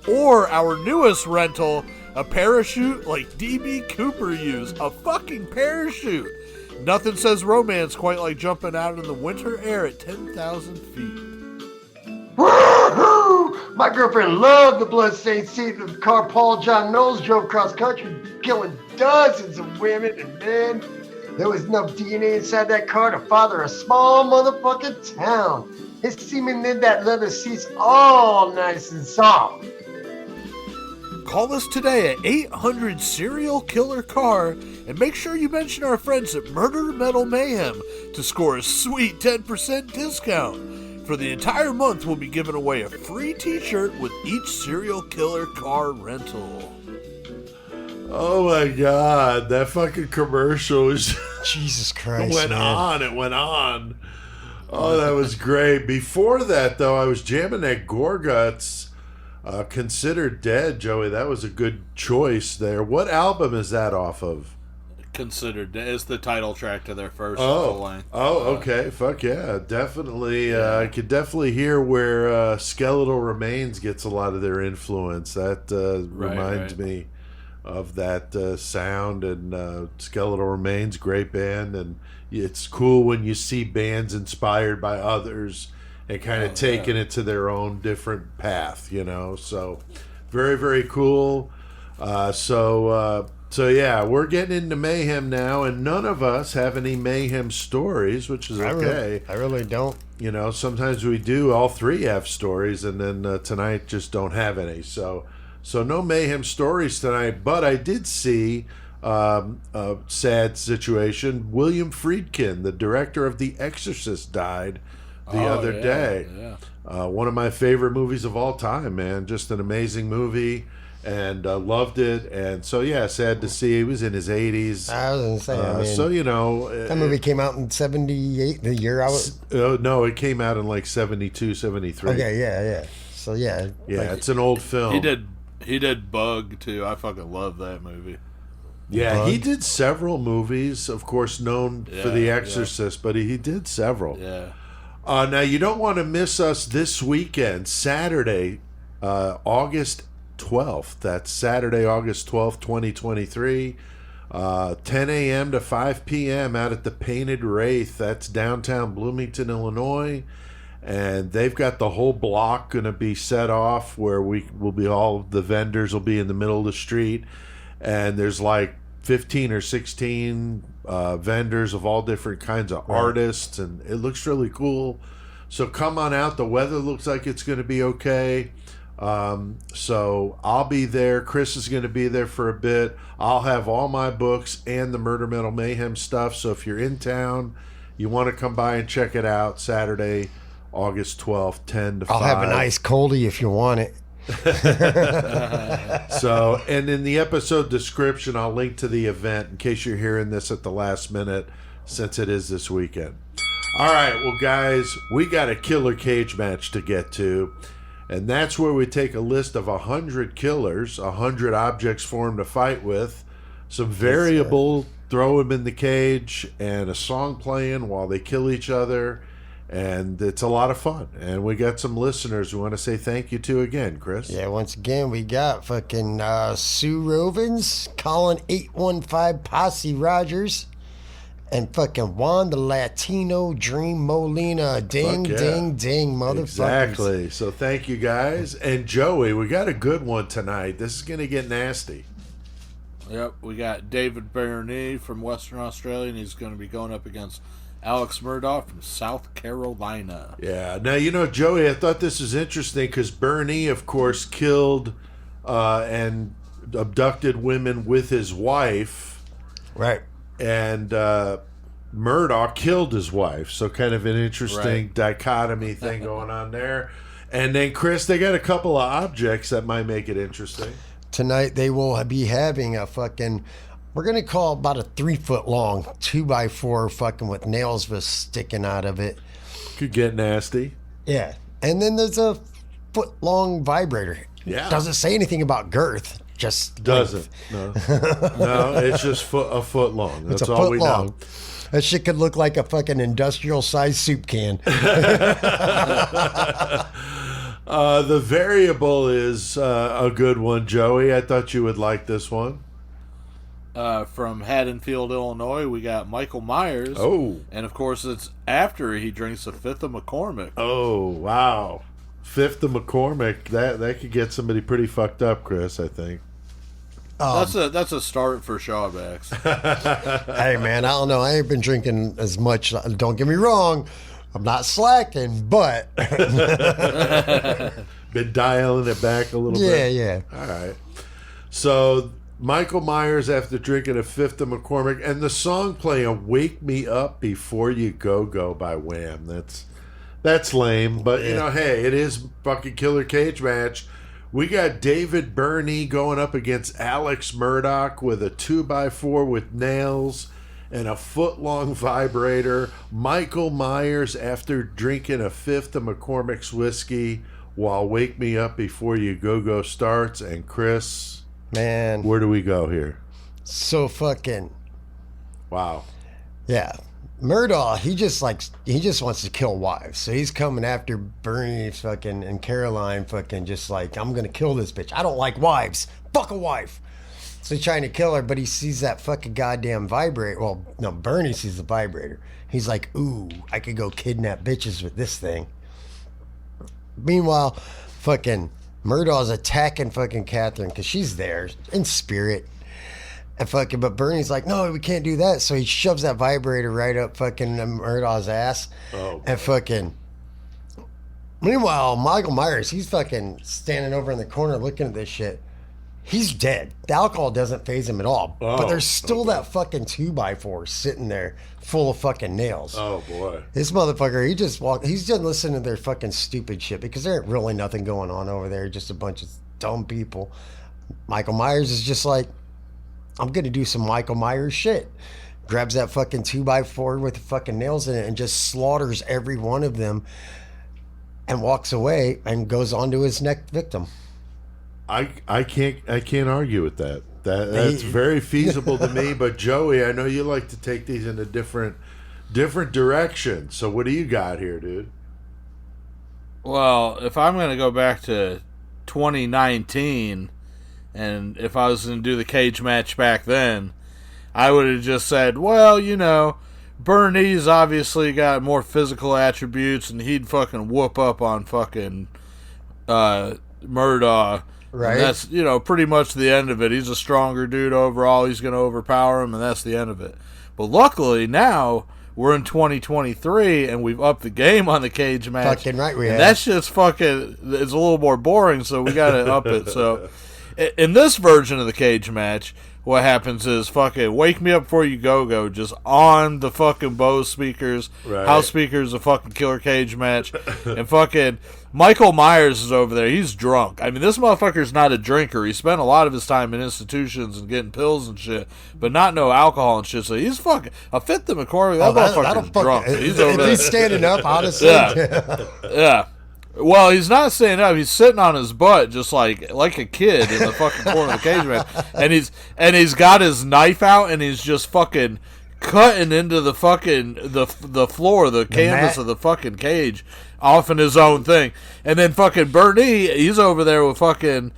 or our newest rental, a parachute like D.B. Cooper used. A fucking parachute. Nothing says romance quite like jumping out in the winter air at 10,000 feet. Woohoo! My girlfriend loved the bloodstained seat of the car Paul John Knowles drove cross country, killing dozens of women and men. There was enough DNA inside that car to father a small motherfucking town. His semen made that leather seats all nice and soft. Call us today at 800 Serial Killer Car and make sure you mention our friends at Murder Metal Mayhem to score a sweet 10% discount. For the entire month, we'll be giving away a free t-shirt with each Serial Killer Car rental. Oh my god, that fucking commercial was Jesus Christ, went man. on. It went on. Oh, that was great. Before that, though, I was jamming that Gorguts, Considered Dead, Joey. That was a good choice there. What album is that off of? Considered is the title track to their first full length. Okay. Fuck yeah. Definitely. I could definitely hear where Skeletal Remains gets a lot of their influence. That reminds me of that sound. And Skeletal Remains, great band. And it's cool when you see bands inspired by others and kind of taking it to their own different path, you know. So very, very cool. So yeah, we're getting into mayhem now, and none of us have any mayhem stories, which is okay. I really don't. You know, sometimes we do. All three have stories, and then tonight just don't have any. So no mayhem stories tonight. But I did see a sad situation. William Friedkin, the director of The Exorcist, died the other day. Yeah. One of my favorite movies of all time, man. Just an amazing movie. And loved it, and so yeah, sad to see. He was in his 80s. I was gonna say, I mean, so you know, that movie came out in 78, the year I was. No, it came out in like 72, 73. Okay, yeah. So yeah, it's an old film. He did He did Bug too. I fucking love that movie. Yeah, he did several movies, of course, known for The Exorcist, but he did several. Yeah. Now, you don't want to miss us this weekend, Saturday, August 12th. That's Saturday, August 12th, 2023. 10 a.m. to 5 p.m. out at the Painted Wraith. That's downtown Bloomington, Illinois. And they've got the whole block going to be set off where we will be, all the vendors will be in the middle of the street. And there's like 15 or 16 vendors of all different kinds of artists. And it looks really cool. So come on out. The weather looks like it's going to be okay. So I'll be there. Chris is going to be there for a bit. I'll have all my books and the Murder Metal Mayhem stuff. So if you're in town, you want to come by and check it out, Saturday, August 12th, 10 to 5. I'll have an ice coldie if you want it. So, and in the episode description, I'll link to the event in case you're hearing this at the last minute, since it is this weekend. All right, well, guys, we got a killer cage match to get to. And that's where we take a list of 100 killers, 100 objects for them to fight with, some variable, throw them in the cage, and a song playing while they kill each other. And it's a lot of fun. And we got some listeners we want to say thank you to again, Chris. Yeah, once again, we got fucking Sue Rovens, Colin 815 Posse Rogers, and fucking Juan the Latino Dream Molina. Ding, ding, ding, motherfuckers. Exactly. So thank you, guys. And Joey, we got a good one tonight. This is going to get nasty. Yep, we got David Bernie from Western Australia, and he's going to be going up against Alex Murdaugh from South Carolina. Yeah. Now, you know, Joey, I thought this was interesting because Bernie, of course, killed and abducted women with his wife. Right. And Murdaugh killed his wife. So kind of an interesting dichotomy thing going on there. And then, Chris, they got a couple of objects that might make it interesting. Tonight they will be having a fucking, we're going to call about a 3 foot long 2x4 fucking with nails just sticking out of it. Could get nasty. Yeah. And then there's a foot long vibrator. Yeah. Doesn't say anything about girth. Just doesn't. No. No, it's just a foot long. That's it's a all foot we long. know. That shit could look like a fucking industrial sized soup can. The variable is a good one, Joey. I thought you would like this one. From Haddonfield, Illinois, we got Michael Myers. Oh. And, of course, it's after he drinks a fifth of McCormick. Oh, wow. Fifth of McCormick. That could get somebody pretty fucked up, Chris, I think. That's a start for Shawbacks. Hey, man, I don't know. I ain't been drinking as much. Don't get me wrong. I'm not slacking, but... Been dialing it back a little bit. Yeah. All right. So... Michael Myers after drinking a fifth of McCormick, and the song playing "Wake Me Up Before You Go Go" by Wham. That's lame, but you know, hey, it is fucking killer cage match. We got David Bernie going up against Alex Murdaugh with a 2x4 with nails and a foot-long vibrator. Michael Myers after drinking a fifth of McCormick's whiskey while "Wake Me Up Before You Go Go" starts. And Chris... Man, where do we go here? So fucking wow. Yeah, Murdaugh, he just wants to kill wives. So he's coming after Bernie fucking and Caroline fucking just like, I'm gonna kill this bitch. I don't like wives. Fuck a wife. So he's trying to kill her, but he sees that fucking goddamn vibrator. Well, no, Bernie sees the vibrator. He's like, ooh, I could go kidnap bitches with this thing. Meanwhile, fucking Murdaugh's attacking fucking Catherine because she's there in spirit. And fucking, but Bernie's like, no, we can't do that. So he shoves that vibrator right up fucking Murdaugh's ass. Oh. And fucking, meanwhile, Michael Myers, he's fucking standing over in the corner looking at this shit. He's dead. The alcohol doesn't faze him at all. But there's still that fucking 2x4 sitting there full of fucking nails. Oh, boy. This motherfucker, he's just listening to their fucking stupid shit because there ain't really nothing going on over there. Just a bunch of dumb people. Michael Myers is just like, I'm going to do some Michael Myers shit. Grabs that fucking 2x4 with the fucking nails in it and just slaughters every one of them and walks away and goes on to his next victim. I can't argue with that. That's very feasible to me. But Joey, I know you like to take these in a different direction. So what do you got here, dude? Well, if I'm going to go back to 2019, and if I was going to do the cage match back then, I would have just said, well, you know, Bernie's obviously got more physical attributes, and he'd fucking whoop up on fucking Murdaugh. Right. And that's, you know, pretty much the end of it. He's a stronger dude overall. He's going to overpower him, and that's the end of it. But luckily, now we're in 2023, and we've upped the game on the cage match. Fucking right we and have. that's just fucking, it's a little more boring, so we got to up it. So in this version of the cage match, what happens is fucking Wake Me Up Before You Go just on the fucking Bose speakers, Right. house speakers, a fucking killer cage match, and fucking Michael Myers is over there. He's drunk. I mean, this motherfucker's not a drinker. He spent a lot of his time in institutions and getting pills and shit, but not no alcohol and shit. So he's fucking a fifth of McCormick. That motherfucker's drunk. He's over there. He's standing up, honestly. Yeah. Well, he's not standing up. He's sitting on his butt, just like a kid in the fucking corner of the cage match. And he's got his knife out, and he's just fucking cutting into the fucking the floor, the canvas of the fucking cage, off in his own thing. And then fucking Bernie, he's over there with fucking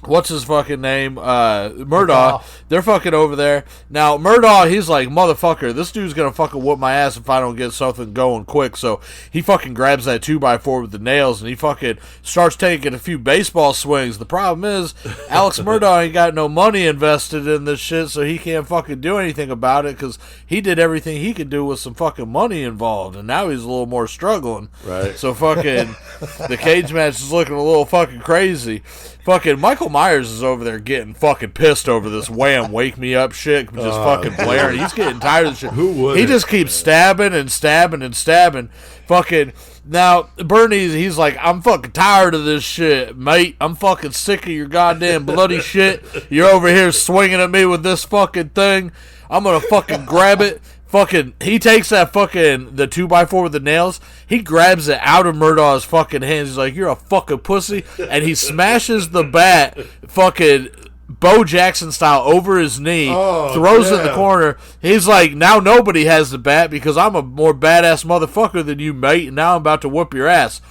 what's his fucking name? Murdaugh. They're fucking over there. Now, Murdaugh, he's like, motherfucker, this dude's gonna fucking whoop my ass if I don't get something going quick. So he fucking grabs that 2x4 with the nails, and he fucking starts taking a few baseball swings. The problem is, Alex Murdaugh ain't got no money invested in this shit, so he can't fucking do anything about it, because he did everything he could do with some fucking money involved, and now he's a little more struggling. Right. So fucking, the cage match is looking a little fucking crazy. Fucking Michael Myers is over there getting fucking pissed over this Wham! Wake Me Up shit, just fucking blaring. He's getting tired of this shit. Who wouldn't? He just keeps stabbing and stabbing and stabbing. Fucking, now, Bernie, he's like, I'm fucking tired of this shit, mate. I'm fucking sick of your goddamn bloody shit. You're over here swinging at me with this fucking thing. I'm gonna fucking grab it. Fucking, he takes that fucking, the 2x4 with the nails, he grabs it out of Murdaugh's fucking hands. He's like, you're a fucking pussy. And he smashes the bat, fucking, Bo Jackson style, over his knee, throws it in the corner. He's like, now nobody has the bat because I'm a more badass motherfucker than you, mate, and now I'm about to whoop your ass.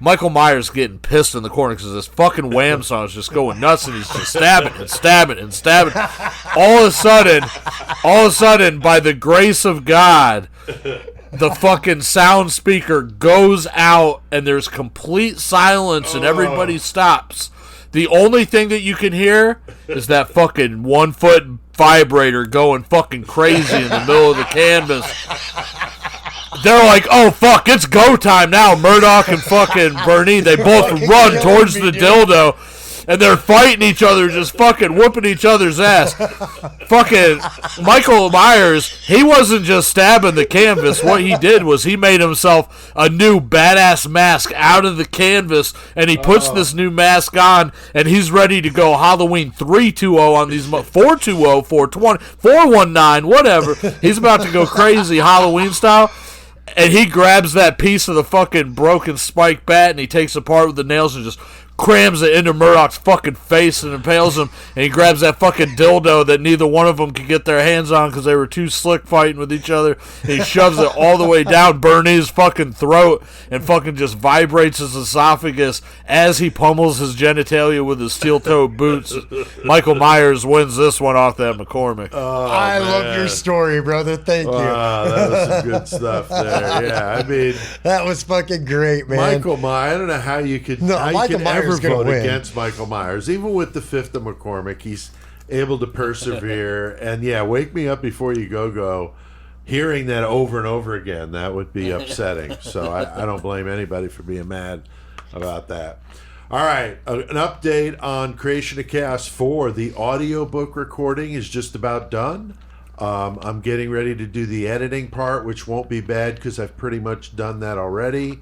Michael Myers getting pissed in the corner because this fucking Wham song is just going nuts, and he's just stabbing and stabbing and stabbing. All of a sudden, by the grace of God, the fucking sound speaker goes out, and there's complete silence, and everybody stops. The only thing that you can hear is that fucking 1 foot vibrator going fucking crazy in the middle of the canvas. They're like, oh, fuck, it's go time now. Murdoch and fucking Bernie, they both run towards the dildo, and they're fighting each other, just fucking whooping each other's ass. Fucking Michael Myers, he wasn't just stabbing the canvas. What he did was he made himself a new badass mask out of the canvas, and he puts this new mask on, and he's ready to go Halloween 3-2-0 on these 4-2-0, 4-20, 4-1-9, whatever. He's about to go crazy Halloween style. And he grabs that piece of the fucking broken spike bat, and he takes it apart with the nails and just crams it into Murdoch's fucking face and impales him. And he grabs that fucking dildo that neither one of them could get their hands on because they were too slick fighting with each other. And he shoves it all the way down Bernie's fucking throat and fucking just vibrates his esophagus as he pummels his genitalia with his steel-toed boots. Michael Myers wins this one off that McCormick. I love your story, brother. Thank you. That was some good stuff there. Yeah, I mean, That was fucking great, man. Michael Myers. I don't know how you could, Michael Myers ever is gonna vote win. against Michael Myers. Even with the fifth of McCormick, he's able to persevere. And yeah, Wake Me Up Before You Go. Hearing that over and over again, that would be upsetting. So I don't blame anybody for being mad about that. All right, an update on Creation of Chaos 4. The audiobook recording is just about done. I'm getting ready to do the editing part, which won't be bad because I've pretty much done that already,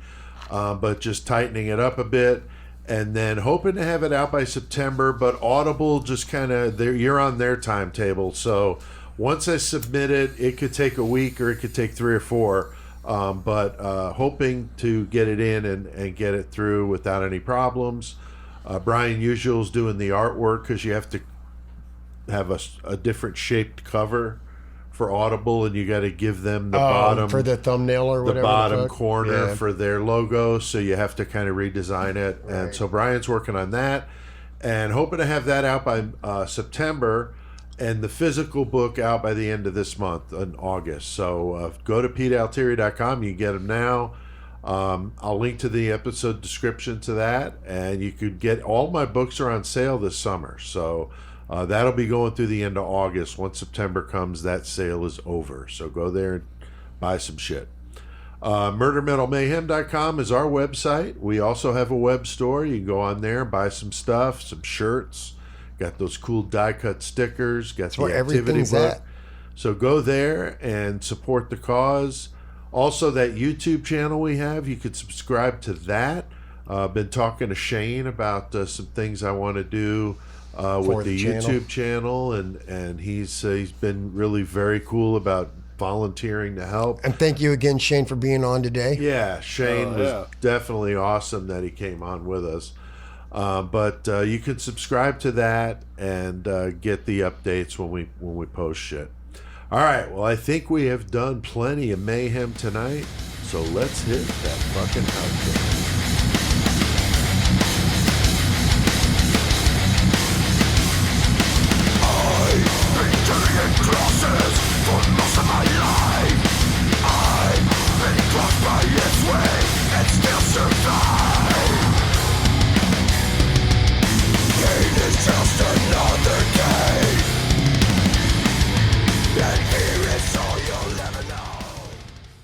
but just tightening it up a bit. And then hoping to have it out by September, but Audible just kind of, you're on their timetable. So once I submit it, it could take a week or it could take 3 or 4. But hoping to get it in and get it through without any problems. Brian Usual's doing the artwork because you have to have a different shaped cover for Audible, and you got to give them the bottom for the thumbnail or whatever. the bottom fuck. corner Yeah. for their logo, so you have to kind of redesign it. And Right. so Brian's working on that, and hoping to have that out by September, and the physical book out by the end of this month in August. So go to PeteAltieri.com. You can get them now. I'll link to the episode description to that, and you could get all my books are on sale this summer. So that'll be going through the end of August. Once September comes, that sale is over. So go there and buy some shit. MurderMetalMayhem.com is our website. We also have a web store. You can go on there and buy some stuff, some shirts. Got those cool die-cut stickers. Got the where activity everything's book. at. So go there and support the cause. Also, that YouTube channel we have, you could subscribe to that. Been talking to Shane about some things I want to do with the YouTube channel, and he's been really very cool about volunteering to help. And thank you again, Shane, for being on today. Yeah, Shane was definitely awesome that he came on with us. But you can subscribe to that and get the updates when we post shit. All right, well, I think we have done plenty of mayhem tonight, so let's hit that fucking outro.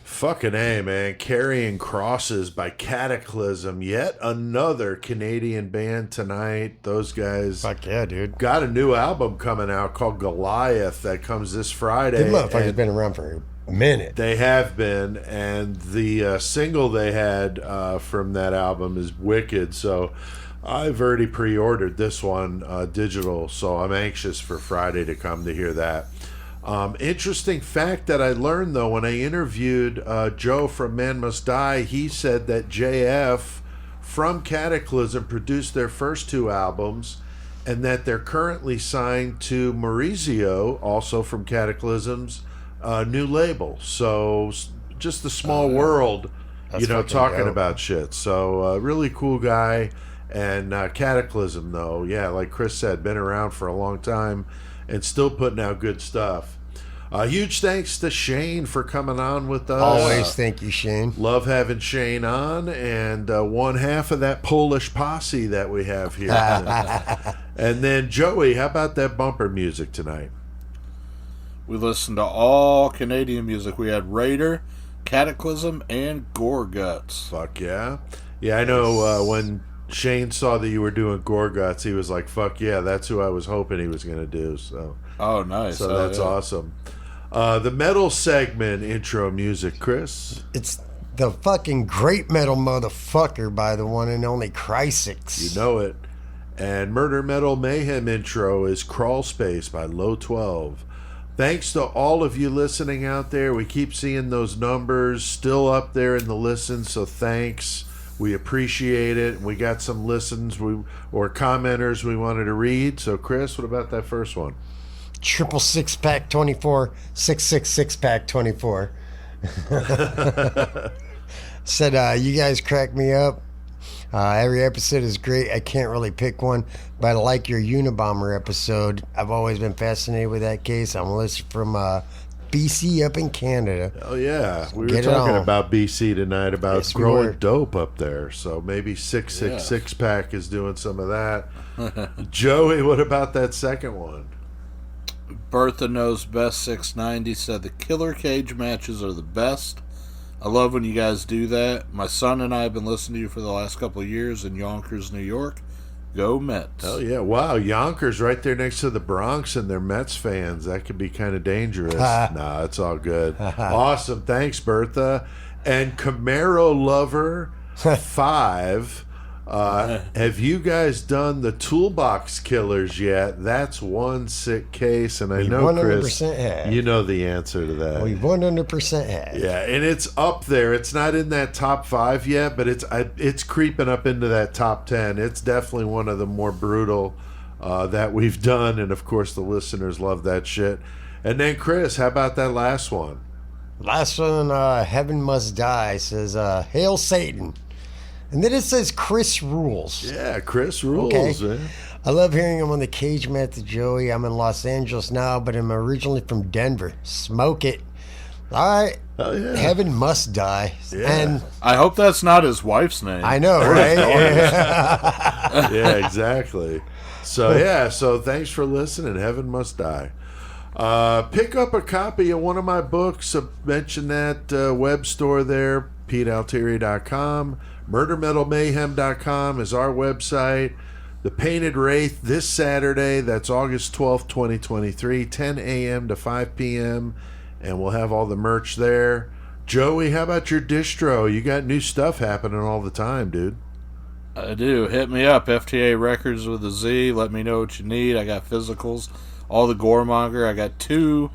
Fucking A, man. Carrying Crosses by Cataclysm. Yet another Canadian band tonight. Those guys Fuck yeah, dude. got a new album coming out called Goliath that comes this Friday. Good motherfucker's and been around for a minute. they have been, and the single they had from that album is Wicked, so I've already pre-ordered this one digital, so I'm anxious for Friday to come to hear that. Interesting fact that I learned, though, when I interviewed Joe from Man Must Die, he said that JF from Cataclysm produced their first two albums, and that they're currently signed to Maurizio, also from Cataclysm's new label. So just the small world, That's fucking talking dope. about shit. So really cool guy. And Cataclysm, though, yeah, like Chris said, been around for a long time and still putting out good stuff. Huge thanks to Shane for coming on with us. Always thank you, Shane. Love having Shane on, and one half of that Polish posse that we have here. And then, Joey, how about that bumper music tonight? We listened to all Canadian music. We had Raider, Cataclysm, and Gorguts. Fuck yeah. Yeah, I know when Shane saw that you were doing Gorguts, he was like, fuck yeah, that's who I was hoping he was going to do. So Oh, nice. So Oh, that's yeah. awesome. The metal segment intro music, Chris. It's the fucking great metal motherfucker by the one and only Chrysix. You know it. And Murder Metal Mayhem intro is Crawl Space by Low 12. Thanks to all of you listening out there. We keep seeing those numbers still up there in the listens, so thanks. We appreciate it. We got some listens or commenters we wanted to read. So, Chris, what about that first one? Triple six pack 24, 666 pack 24. Said, you guys crack me up. Every episode is great. I can't really pick one, but I like your Unabomber episode. I've always been fascinated with that case. I'm listening from BC up in Canada. Oh, yeah. We were Get it talking on. about BC tonight, about Yes, we growing were. dope up there. So maybe 666 pack is doing some of that. Joey, what about that second one? Bertha Knows Best 690 said the killer cage matches are the best. I love when you guys do that. My son and I have been listening to you for the last couple of years in Yonkers, New York. Go Mets. Oh, yeah. Wow. Yonkers right there next to the Bronx, and they're Mets fans. That could be kind of dangerous. Nah, it's all good. Awesome. Thanks, Bertha. And Camaro Lover 5 Have you guys done the Toolbox Killers yet? That's one sick case, and I We know, 100% Chris, have. you know the answer to that. We 100% have. Yeah, and it's up there. It's not in that top 5 yet, but it's creeping up into that top 10. It's definitely one of the more brutal that we've done, and of course the listeners love that shit. And then, Chris, how about that last one? Last one, Heaven Must Die, says, Hail Satan. And then it says Chris Rules. Yeah, Chris rules, Okay. man. I love hearing him on the Cage Match with Joey. I'm in Los Angeles now, but I'm originally from Denver. Smoke it. All right. Oh, yeah. Heaven Must Die. Yeah. And I hope that's not his wife's name. I know, right? Yeah, exactly. So thanks for listening. Heaven Must Die. Pick up a copy of one of my books. Mention that web store there, PeteAltieri.com. MurderMetalMayhem.com is our website. The Painted Wraith this Saturday, that's August 12th, 2023, 10 a.m. to 5 p.m. And we'll have all the merch there. Joey, how about your distro? You got new stuff happening all the time, dude. I do. Hit me up, FTA Records with a Z. Let me know what you need. I got physicals, all the Goremonger. I got 2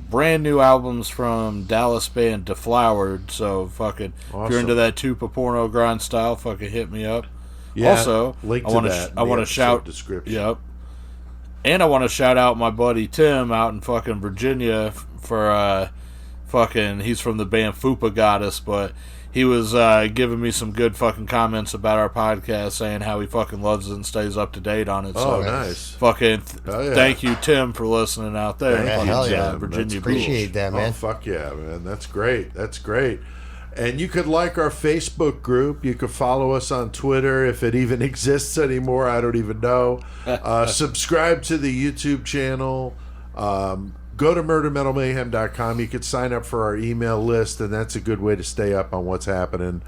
brand new albums from Dallas band Deflowered. So fucking, Awesome. if you're into that Tupa porno grind style, fucking hit me up. Yeah, Also, link I to want that in I the want to episode shout. description. Yep. And I want to shout out my buddy Tim out in fucking Virginia for fucking. He's from the band Fupa Goddess, but he was giving me some good fucking comments about our podcast, saying how he fucking loves it and stays up to date on it. Oh, so nice. fucking Oh, yeah. thank you, Tim, for listening out there. Thank Yeah, you, hell yeah. Tim. Virginia That's Beach. Appreciate that, man. Oh, fuck yeah, man. That's great. That's great. And you could like our Facebook group. You could follow us on Twitter if it even exists anymore. I don't even know. Subscribe to the YouTube channel. Go to murdermetalmayhem.com. You could sign up for our email list, and that's a good way to stay up on what's happening.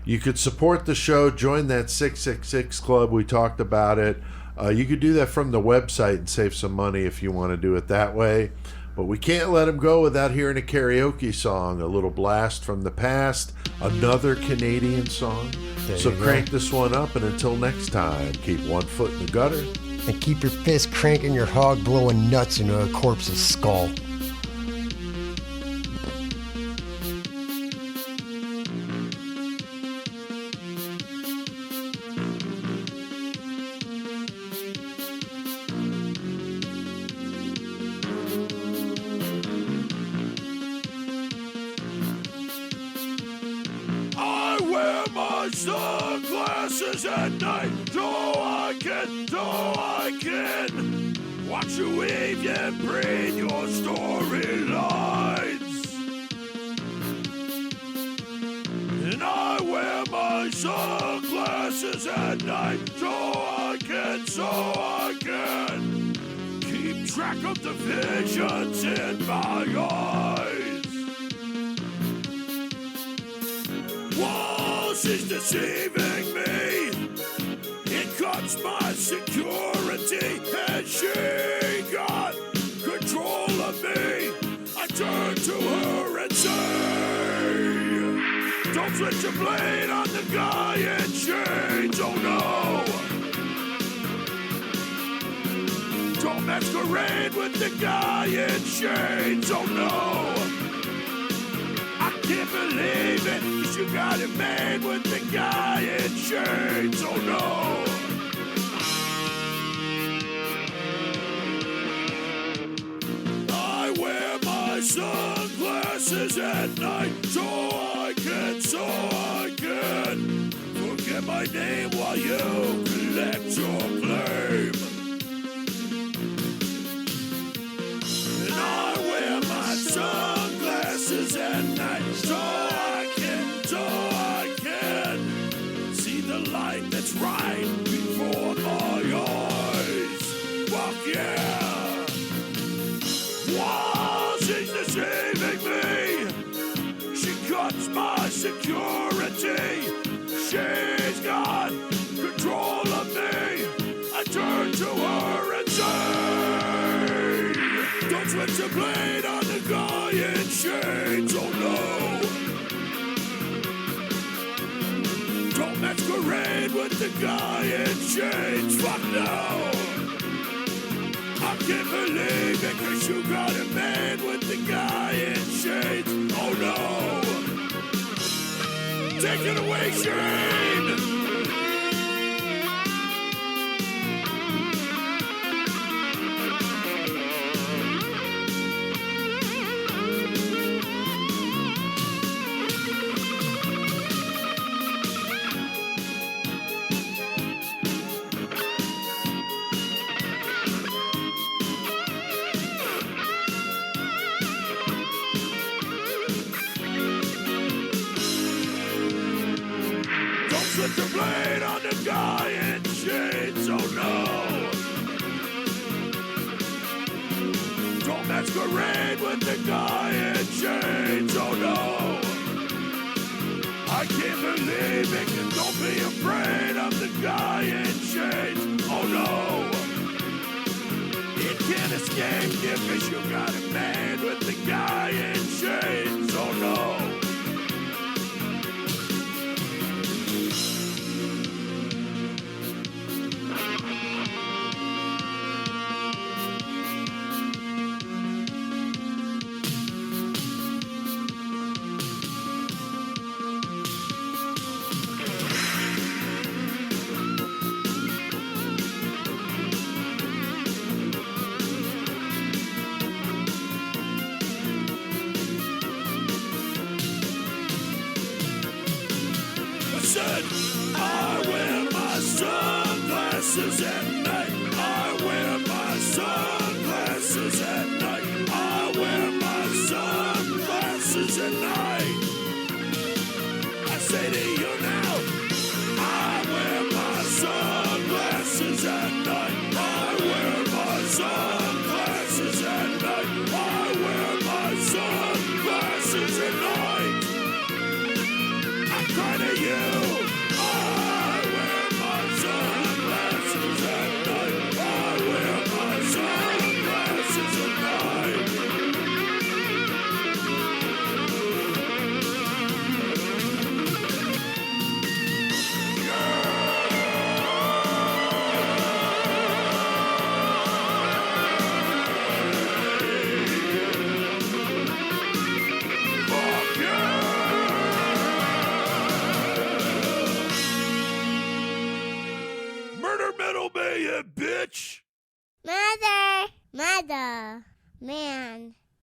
You could support the show. Join that 666 Club. We talked about it. You could do that from the website and save some money if you want to do it that way. But we can't let him go without hearing a karaoke song, a little blast from the past, another Canadian song. So crank this one up, and until next time, keep one foot in the gutter. And keep your fist cranking your hog blowing nuts into a corpse's skull. I wear my sunglasses at night so I can watch you weave and braid your storylines. And I wear my sunglasses at night so I can keep track of the visions in my eyes. While she's deceiving me, here comes my security, and she got control of me. I turn to her and say, don't switch your blade on the guy in chains, oh no. Don't masquerade with the guy in chains, oh no. I can't believe it, 'cause you got it made with the guy in chains, oh no. I wear my sunglasses at night so I can forget my name while you collect your claim. And I wear my sunglasses at night so I can see the light that's right before my eyes. Fuck yeah! While she's deceiving me, she cuts my security. She's got control of me. I turn to her and say, don't switch the blade on the guy in chains, oh no. Don't mess masquerade with the guy in chains. Fuck no! I can't believe it, 'cause you got a man with the guy in chains. Oh no! Take it away, Shane! Put the blade on the guy in chains, oh no! Don't masquerade with the guy in chains, oh no! I can't believe it, and don't be afraid of the guy in chains, oh no! You can't escape it, 'cause you got a man with the guy in chains, oh no! Said, I wear my sunglasses at night. I wear my sunglasses at night. I wear my sunglasses at night. I say to you now, I wear my sunglasses at night. I wear my sunglasses at night. I wear my sunglasses at night. I'm crying to you. I wear my sunglasses at night. I wear my sunglasses at night. Fuck yeah! Murder Metal Mayhem, bitch! Mother, man.